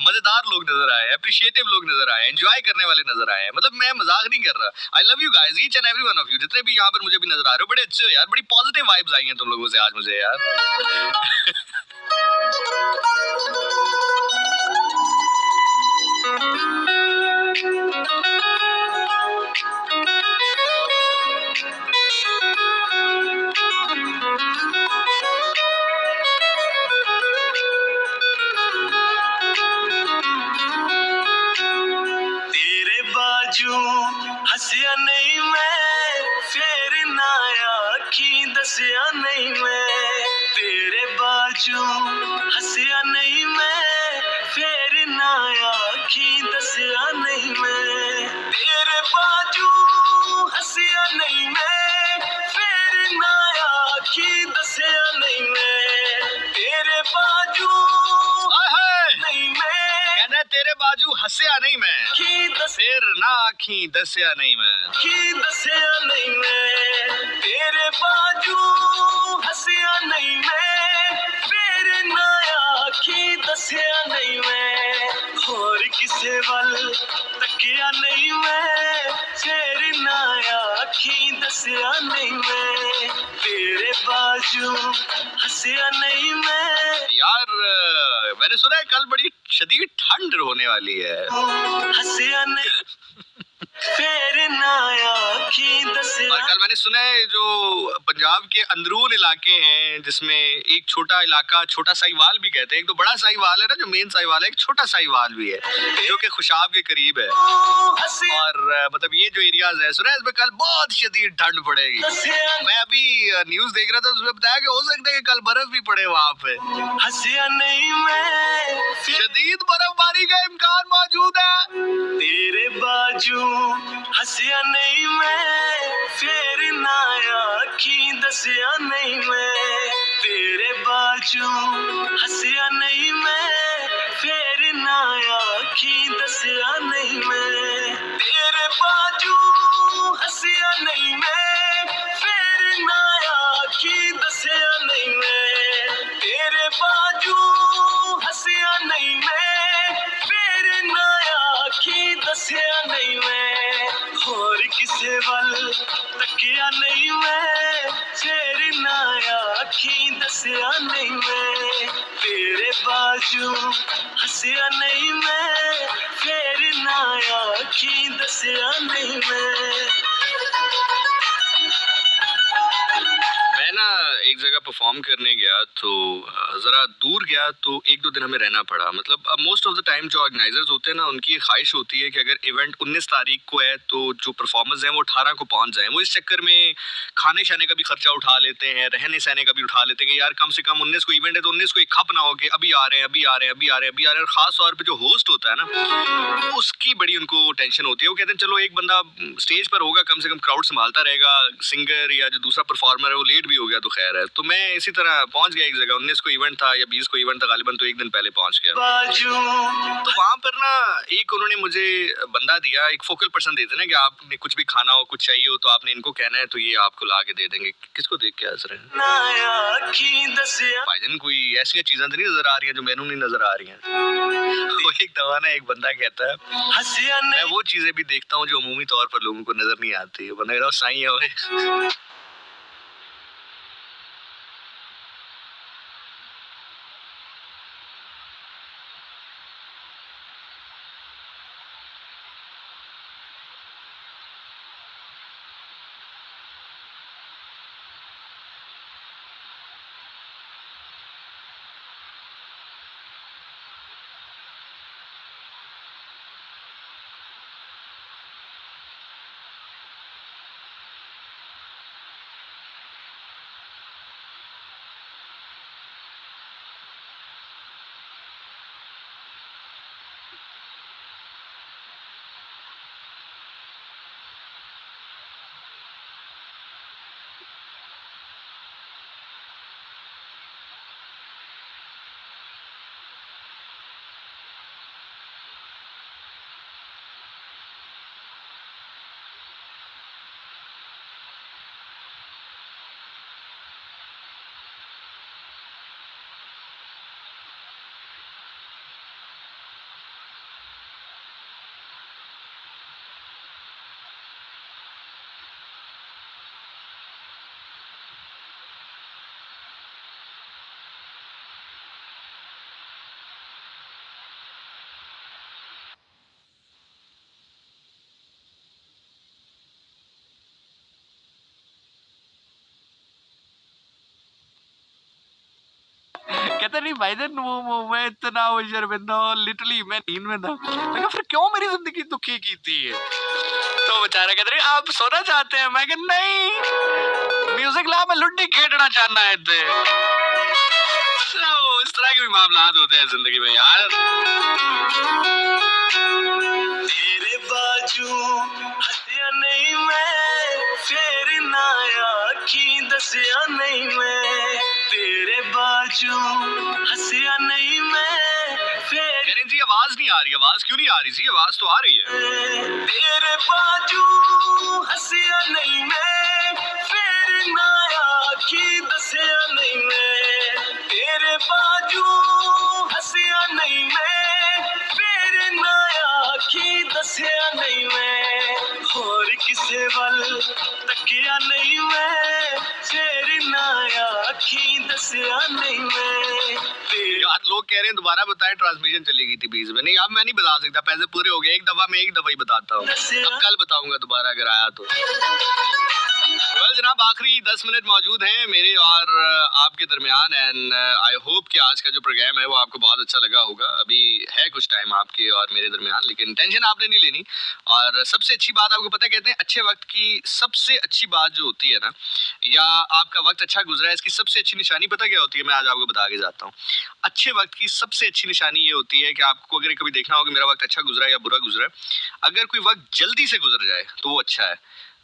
मजेदार लोग नजर आए, अप्रिशिएटिव लोग नजर आए, एंजॉय करने वाले नजर आए। मतलब मैं मजाक नहीं कर रहा। आई love you guys, each and every one of you, जितने भी यहाँ पर मुझे भी नजर आ रहे हो, बड़े अच्छे हो यार, बड़ी पॉजिटिव वाइब्स आई हैं तुम लोगों से आज मुझे यार। हंसिया नहीं मैं फिर ना आखी दसिया नहीं मैं, तेरे बाजू हंसिया नहीं मैं फिर ना आखी दसिया नहीं मैं, तेरे बाजू हंसिया नहीं मैं फिर ना आखी दसिया नहीं मैं, तेरे बाजू नहीं मैं कहना तेरे बाजू बाजू हंसया नहीं मैं, फिर ना आखी दसया नहीं मैं, दसया नहीं मैं, तेरे बाजू हंसया नहीं मैं, फिर ना आखी दसया नहीं मैं, और किसे वल तकिया नहीं मैं, फिर ना आखी दसया नहीं मैं, तेरे बाजू हंसया नहीं मैं। यार मैंने सुना है कल बड़ी शदीद ठंड होने वाली है। हंसया नहीं फिर ना आखी दसया। और कल मैंने सुना है जो पंजाब के अंदरून इलाके हैं जिसमें एक छोटा इलाका छोटा साहिवाल भी कहते हैं, एक तो बड़ा साहिवाल है ना जो मेन साहिवाल है, एक छोटा साहिवाल भी है जो कि खुशाब के करीब है। और मतलब ये जो एरियाज है सुना है इसमें कल बहुत शदीद ठंड पड़ेगी। मैं अभी न्यूज देख रहा था उसमें बताया कि हो सकता है कि कल बर्फ भी पड़े वहाँ पे। हंसया नहीं मैं, शदीद बर्फबारी का इम्कान मौजूद है। तेरे बाजू हंसया नहीं मैं, फिर ना आखी दसया नहीं मैं, तेरे बाजू हंसया नहीं मैं, फिर ना आखी दसया नहीं मैं, तेरे बाजू हंसया नहीं मैं, फिर ना आखी दसया नहीं मैं, तेरे बाजू हंसया नहीं मैं, फिर ना आखी दसया नहीं मैं, और किसे वल तकिया नहीं मैं, फिर ना आखी दसया नहीं मैं, तेरे बाजू हंसया नहीं मैं, फिर ना आखी दसया नहीं मैं। मैं ना एक जगह परफॉर्म करने गया तो जरा दूर गया तो एक दो दिन हमें रहना पड़ा। मतलब अब मोस्ट ऑफ द टाइम जो ऑर्गेनाइजर्स होते हैं ना उनकी ख्वाहिश होती है कि अगर इवेंट 19 तारीख को है तो जो परफॉर्मर्स हैं वो 18 को पहुंच जाएं। वो इस चक्कर में खाने शाने का भी खर्चा उठा लेते हैं, रहने सहने का भी उठा लेते हैं कि यार कम से कम 19 को इवेंट है तो 19 को एक खप ना हो कि अभी आ रहे हैं अभी आ रहे हैं अभी आ रहे हैं अभी आ रहे हैं। खास तौर पर जो होस्ट होता है ना उसकी बड़ी उनको टेंशन होती है। वो कहते हैं चलो एक बंदा स्टेज पर होगा कम से कम क्राउड संभालता रहेगा, सिंगर या जो दूसरा परफॉर्मर है वो लेट भी हो गया तो खैर है। तो मैं इसी तरह पहुंच गया एक जगह, 19 को इवेंट था या 20 को इवेंट था गालिबन, तो एक दिन पहले पहुंच गया। तो वहां पर ना एक उन्होंने मुझे बंदा दिया, एक फोकल पर्सन देते ना कि आपने कुछ भी खाना हो कुछ चाहिए हो तो आपने इनको कहना है तो ये आपको ला के दे देंगे। किसको देख के हंस रहे हैं भाईजान? कोई ऐसी चीजें तो नहीं नजर आ रही है जो मैनू नहीं नजर आ रही हैं। तो एक दवा ना एक बंदा कहता है मैं वो चीजें भी देखता हूँ जो अमूमी तौर पर लोगों को नजर नहीं आती। बंदा साई है कहता नहीं भाईजान वो मैं इतना शर्मिंदा लिटरली मैं नींद में था। मैं फिर क्यों मेरी जिंदगी दुखी की थी ये? तो बेचारा कहते रहे आप सोना चाहते हैं? मैं कह नहीं म्यूजिक ला मैं लुड्डी खेटना चाहना है थे। तो इस तरह के भी मामलात होते हैं जिंदगी में यार। तेरे बाजू हंसया नहीं मैं, फिर ना आखी दसया नहीं मैं, तेरे बाजू हंसया नहीं मैं, फिर जी आवाज आवाज नहीं आ रही, आवाज क्यों नहीं आ रही जी? आवाज तो आ रही है। तेरे बाजू हंसिया नहीं मैं, फिर ना आखी दसिया नहीं मैं, तेरे बाजू हंसिया नहीं मैं, फिर ना आखी दसिया नहीं मैं, और किसे वल तकिया नहीं मैं, फिर ना आखी दसिया नहीं मैं। यार लोग कह रहे हैं दोबारा बताएं, ट्रांसमिशन चली गई थी बीच में। नहीं अब मैं नहीं बता सकता, पैसे पूरे हो गए, एक दफा मैं एक दफा ही बताता हूँ, अब कल बताऊंगा दोबारा अगर आया तो। वेल जनाब, आखिरी 10 मिनट मौजूद हैं मेरे और आपके दरमियान, एंड आई होप कि आज का जो प्रोग्राम है वो आपको बहुत अच्छा लगा होगा। अभी है कुछ टाइम आपके और मेरे दरमियान, लेकिन टेंशन आपने नहीं लेनी। और सबसे अच्छी बात आपको पता है, कहते हैं अच्छे वक्त की सबसे अच्छी बात जो होती है ना, या आपका वक्त अच्छा गुजरा है, इसकी सबसे अच्छी निशानी पता क्या होती है? मैं आज आपको बता के जाता हूँ। अच्छे वक्त की सबसे अच्छी निशानी ये होती है कि आपको अगर कभी देखना हो कि मेरा वक्त अच्छा गुजरा या बुरा गुजरा, अगर कोई वक्त जल्दी से गुजर जाए तो वो अच्छा है,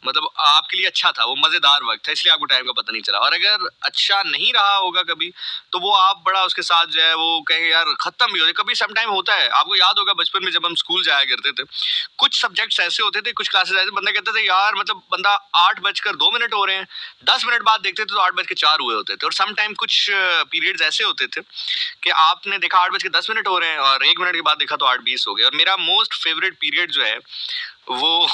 मतलब आपके लिए अच्छा था, वो मजेदार वक्त है, इसलिए आपको टाइम का पता नहीं चला। और अगर अच्छा नहीं रहा होगा कभी, तो वो आप बड़ा उसके साथ जो है वो कहेंगे यार खत्म भी हो जाए। कभी सम टाइम होता है, आपको याद होगा बचपन में जब हम स्कूल जाया करते थे, कुछ सब्जेक्ट्स ऐसे होते थे, कुछ क्लासेस ऐसे, बंदा कहते थे यार मतलब बंदा 8:02 हो रहे हैं, 10 मिनट बाद देखते थे तो 8:04 हुए होते थे। और सम टाइम कुछ पीरियड्स ऐसे होते थे कि आपने देखा 8:10 हो रहे हैं और 1 मिनट के बाद देखा तो 8:20 हो गए। और मेरा मोस्ट फेवरेट पीरियड जो है वो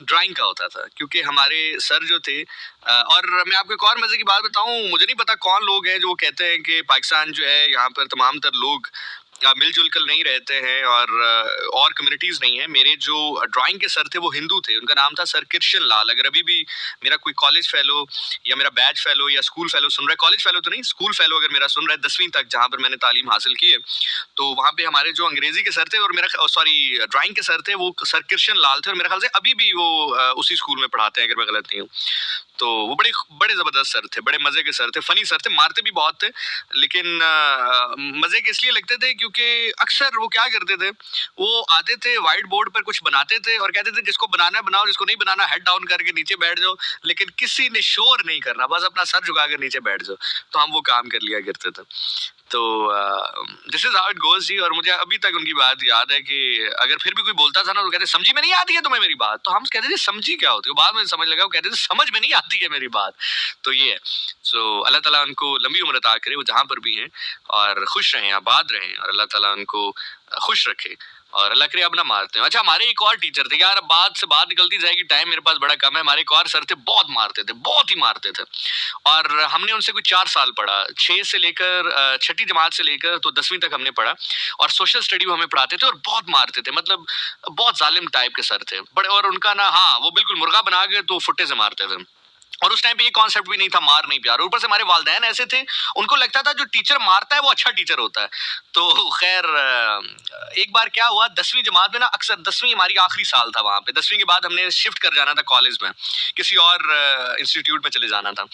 ड्राइंग का होता था, क्योंकि हमारे सर जो थे और मैं आपको एक और मजे की बात बताऊं, मुझे नहीं पता कौन लोग हैं जो वो कहते हैं कि पाकिस्तान जो है यहाँ पर तमाम तर लोग मिलजुल कर नहीं रहते हैं और कम्युनिटीज नहीं है। मेरे जो ड्राइंग के सर थे वो हिंदू थे, उनका नाम था सर कृष्ण लाल। अगर अभी भी मेरा कोई कॉलेज फेलो या मेरा बैच फेलो या स्कूल फेलो सुन रहा है, कॉलेज फेलो तो नहीं, स्कूल फेलो अगर मेरा सुन रहा है 10वीं तक जहाँ पर मैंने तालीम हासिल की है, तो वहाँ पे हमारे जो अंग्रेजी के सर थे और मेरा सॉरी ड्राइंग के सर थे वो सर कृष्ण लाल थे, और मेरे ख्याल से अभी भी वो उसी स्कूल में पढ़ाते हैं अगर मैं गलत नहीं हूँ। तो वो बड़े बड़े जबरदस्त सर थे, बड़े मजे के सर थे, फनी सर थे, मारते भी बहुत थे, लेकिन मजे के इसलिए लगते थे क्योंकि अक्सर वो क्या करते थे, वो आते थे व्हाइट बोर्ड पर कुछ बनाते थे और कहते थे जिसको बनाना है बनाओ, जिसको नहीं बनाना हेड डाउन करके नीचे बैठ जाओ, लेकिन किसी ने शोर नहीं करना, बस अपना सर झुकाकर नीचे बैठ जाओ। तो हम वो काम कर लिया करते थे। तो this is how it goes ji. और मुझे अभी तक उनकी बात याद है कि अगर फिर भी कोई बोलता था ना, वो कहते समझी में नहीं आती है तुम्हें मेरी बात, तो हम कहते थे समझी क्या होती है, बाद में समझ लगा वो कहते थे समझ में नहीं आती है मेरी बात। तो ये है। सो अल्लाह ताला उनको लंबी उम्र अता करे, वो जहाँ पर भी हैं और खुश रहें, आबाद रहें, और अल्लाह ताला उनको खुश रखे और अल्लाह करे अब ना मारते हैं। अच्छा, हमारे एक और टीचर थे यार, बात से बात निकलती जाएगी, टाइम मेरे पास बड़ा कम है। हमारे एक और सर थे, बहुत मारते थे, बहुत ही मारते थे, और हमने उनसे कुछ 4 साल पढ़ा, 6 से लेकर 6ठी जमात से लेकर तो 10वीं तक हमने पढ़ा, और सोशल स्टडी वो हमें पढ़ाते थे और बहुत मारते थे, मतलब बहुत जालिम टाइप के सर थे बड़े। और उनका ना, हाँ, वो बिल्कुल मुर्गा बना के तो फुट्टे से मारते थे, और उस टाइम पे ये कॉन्सेप्ट भी नहीं था मार नहीं प्यार। ऊपर से हमारे वालिदैन ऐसे थे, उनको लगता था जो टीचर मारता है वो अच्छा टीचर होता है। तो खैर एक बार क्या हुआ, 10वीं जमात में ना, अक्सर 10वीं हमारी आखिरी साल था वहां पे, 10वीं के बाद हमने शिफ्ट कर जाना था कॉलेज में, किसी और इंस्टीट्यूट में चले जाना था।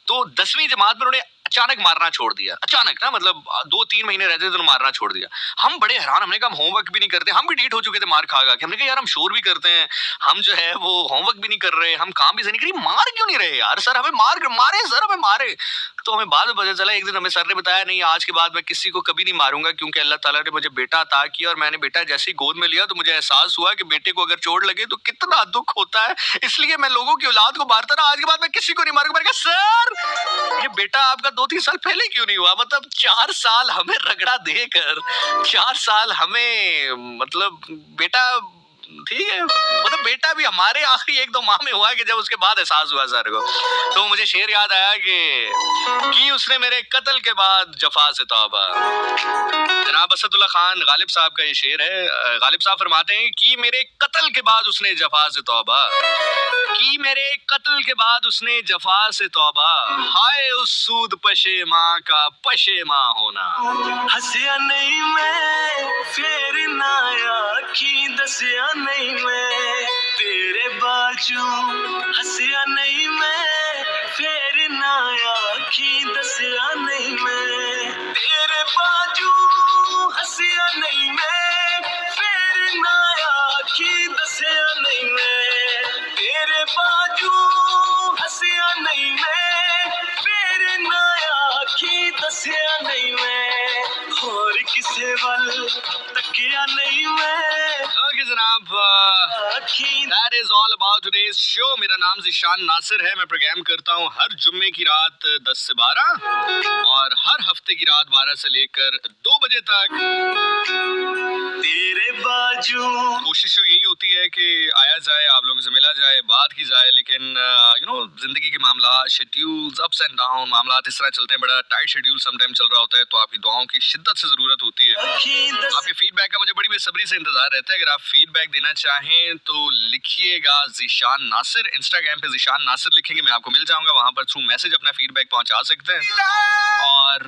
तो 10वीं जमात में उन्होंने अचानक मारना छोड़ दिया, अचानक ना, मतलब 2-3 महीने रहते थे तो मारना छोड़ दिया। हम बड़े हैरान, हमने कहा हम होमवर्क भी नहीं करते, हम भी डीट हो चुके थे मार खा के। हमने कहा यार हम शोर भी करते हैं, हम जो है वो होमवर्क भी नहीं कर रहे, हम काम भी सही नहीं करें, मार क्यों नहीं रहे यार सर, हमें मारे सर, हमें मारे। तो हमें बाद में पता चला, एक दिन हमें सर ने बताया नहीं आज के बाद मैं किसी को कभी नहीं मारूंगा, क्योंकि अल्लाह ताला ने मुझे बेटा अता किया, और मैंने बेटा जैसे ही गोद में लिया तो मुझे एहसास हुआ कि बेटे को अगर चोट लगे तो कितना दुख होता है, इसलिए मैं लोगों की औलाद को मारता रहा, आज के बाद मैं किसी को नहीं मारूंगा। मैंने कहा सर ये बेटा आपका 2-3 साल पहले क्यों नहीं हुआ, मतलब 4 साल हमें रगड़ा देकर, 4 साल हमें, मतलब बेटा ठीक है, मतलब बेटा भी हमारे आखिरी 1-2 माह में हुआ कि जब उसके बाद एहसास हुआ सर को। तो मुझे शेर याद आया कि उसने मेरे कत्ल के बाद जफा से तौबा। जनाब असदुल्ला खान गालिब साहब का ये शेर है। गालिब साहब फरमाते हैं कि मेरे कत्ल के बाद उसने जफा से तौबा, कि मेरे कत्ल के बाद उसने जफा से तौबा, हाय उस सूद पशेमा का पशेमा होना। हंसिया नहीं मैं फिर ना आखी दसिया नहीं मैं, तेरे बाजू हंसिया नहीं मैं फिर ना आखी दसिया नहीं मैं, तेरे बाजू हंसिया नहीं मैं फिर ना आखी दसिया नहीं मैं, तेरे बाजू हंसिया नहीं मैं फिर ना आखी दसिया नहीं मैं, और किसे केवल तकिया नहीं मैं। ओके जनाब, that is all about today's show। मेरा नाम ज़ीशान नासिर है। मैं प्रोग्राम करता हूँ हर जुम्मे की रात 10 से 12 और हर हफ्ते की रात 12 से लेकर 2 बजे तक। तेरे बाजू कोशिश यही होती है कि आया जाए, आप लोगों से मिला जाए, बात की जाए, लेकिन जिंदगी के मामला, शेड्यूल्स, अप्स एंड डाउन, मामला इस तरह चलते हैं। बड़ा टाइट शेड्यूल समटाइम चल रहा होता है, तो आपकी दुआओं की शिद्दत से जरूरत होती है। आपके फीडबैक का मुझे बड़ी बेसब्री से इंतजार रहता है। अगर आप फीडबैक देना चाहें तो लिखिएगा ज़ीशान नासिर। इंस्टाग्राम पे ज़ीशान नासिर लिखेंगे, मैं आपको मिल जाऊंगा। वहां पर थ्रू मैसेज अपना फीडबैक पहुंचा सकते हैं। और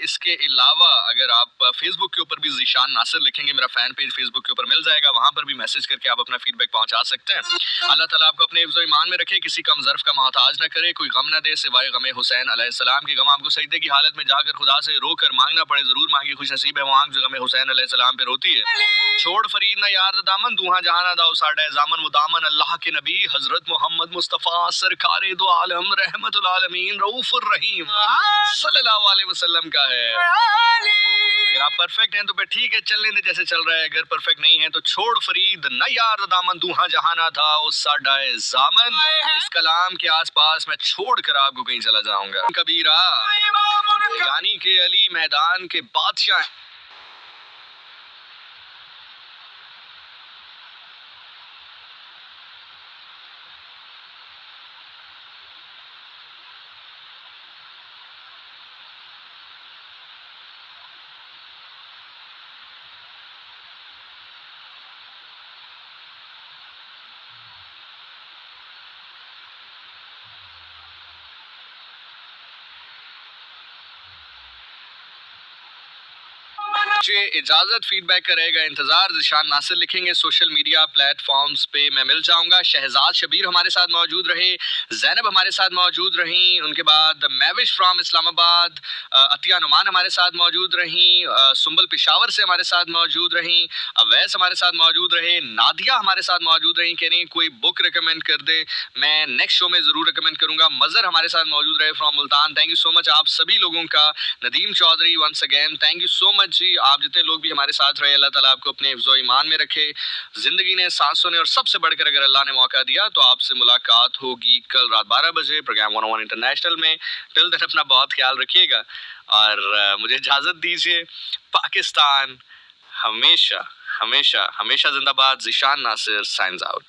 इसके अलावा अगर आप फेसबुक के ऊपर भी ज़ीशान नासिर लिखेंगे, मेरा फैन पेज फेसबुक के ऊपर मिल जाएगा, वहां पर भी मैसेज करके आप अपना फीडबैक पहुंचा सकते हैं। अल्लाह ताला आपको अपने हिफ्ज़ व ईमान में रखे, किसी कम ज़र्फ़ का मोहताज न करे, कोई गम न दे सिवाय गमे हुसैन अलैहिस्सलाम की। गम आपको सजदे की हालत में जाकर खुदा से रोकर मांगना पड़े, जरूर मांगी, खुश नसीब है वो आंख जो गमे हुसैन अलैहिस्सलाम पे रोती है। छोड़ फरीद ना यार दामन, दूहा जहां ना दाओ साडा जामन, वो दामन अल्लाह के नबी हजरत मोहम्मद मुस्तफ़ा सरकारे दो आलम रहमतुल आलमीन रऊफुर रहीम सल्लल्लाहु अलैहि वसल्लम का है। अगर आप परफेक्ट हैं तो फिर ठीक है, चलने दे जैसे चल रहा है। अगर परफेक्ट नहीं है तो छोड़ फरीद न यार दामन, दूहा जहाना था ओ साडा जामन। इस कलाम के आसपास मैं छोड़ कर आपको कहीं चला जाऊंगा। कबीरा यानी के अली मैदान के बादशाह। मुझे इजाजत, फीडबैक का रहेगा इंतजार। ज़ीशान नासिर लिखेंगे, सोशल मीडिया प्लेटफॉर्म्स पे मैं मिल जाऊंगा। शहजाद शबीर हमारे साथ मौजूद रहे, ज़ैनब हमारे साथ मौजूद रहीं, उनके बाद मैविश फ्रॉम इस्लामाबाद, अतिया नुमान हमारे साथ मौजूद रहीं, सुंबल पेशावर से हमारे साथ मौजूद रहीं, अवैस हमारे साथ मौजूद रहे, नादिया हमारे साथ मौजूद रहीं। कह रही कोई बुक रिकमेंड कर दे, मैं नेक्स्ट शो में ज़रूर रिकमेंड करूंगा। मज़र हमारे साथ मौजूद रहे from Multan. Thank you so much आप सभी लोगों का। Nadeem Chaudhary once again thank you so much ji. आप जितने लोग भी हमारे साथ रहे, अल्लाह ताला आपको अपने हिफ्ज़ व ईमान में रखे, जिंदगी ने, सांसों ने, और सबसे बढ़कर अगर अल्लाह ने मौका दिया तो आपसे मुलाकात होगी कल रात 12 बजे प्रोग्राम 101 इंटरनेशनल में। टिल देन अपना बहुत ख्याल रखिएगा और मुझे इजाजत दीजिए। पाकिस्तान हमेशा हमेशा हमेशा जिंदाबाद। Zeeshan Nasir signs out.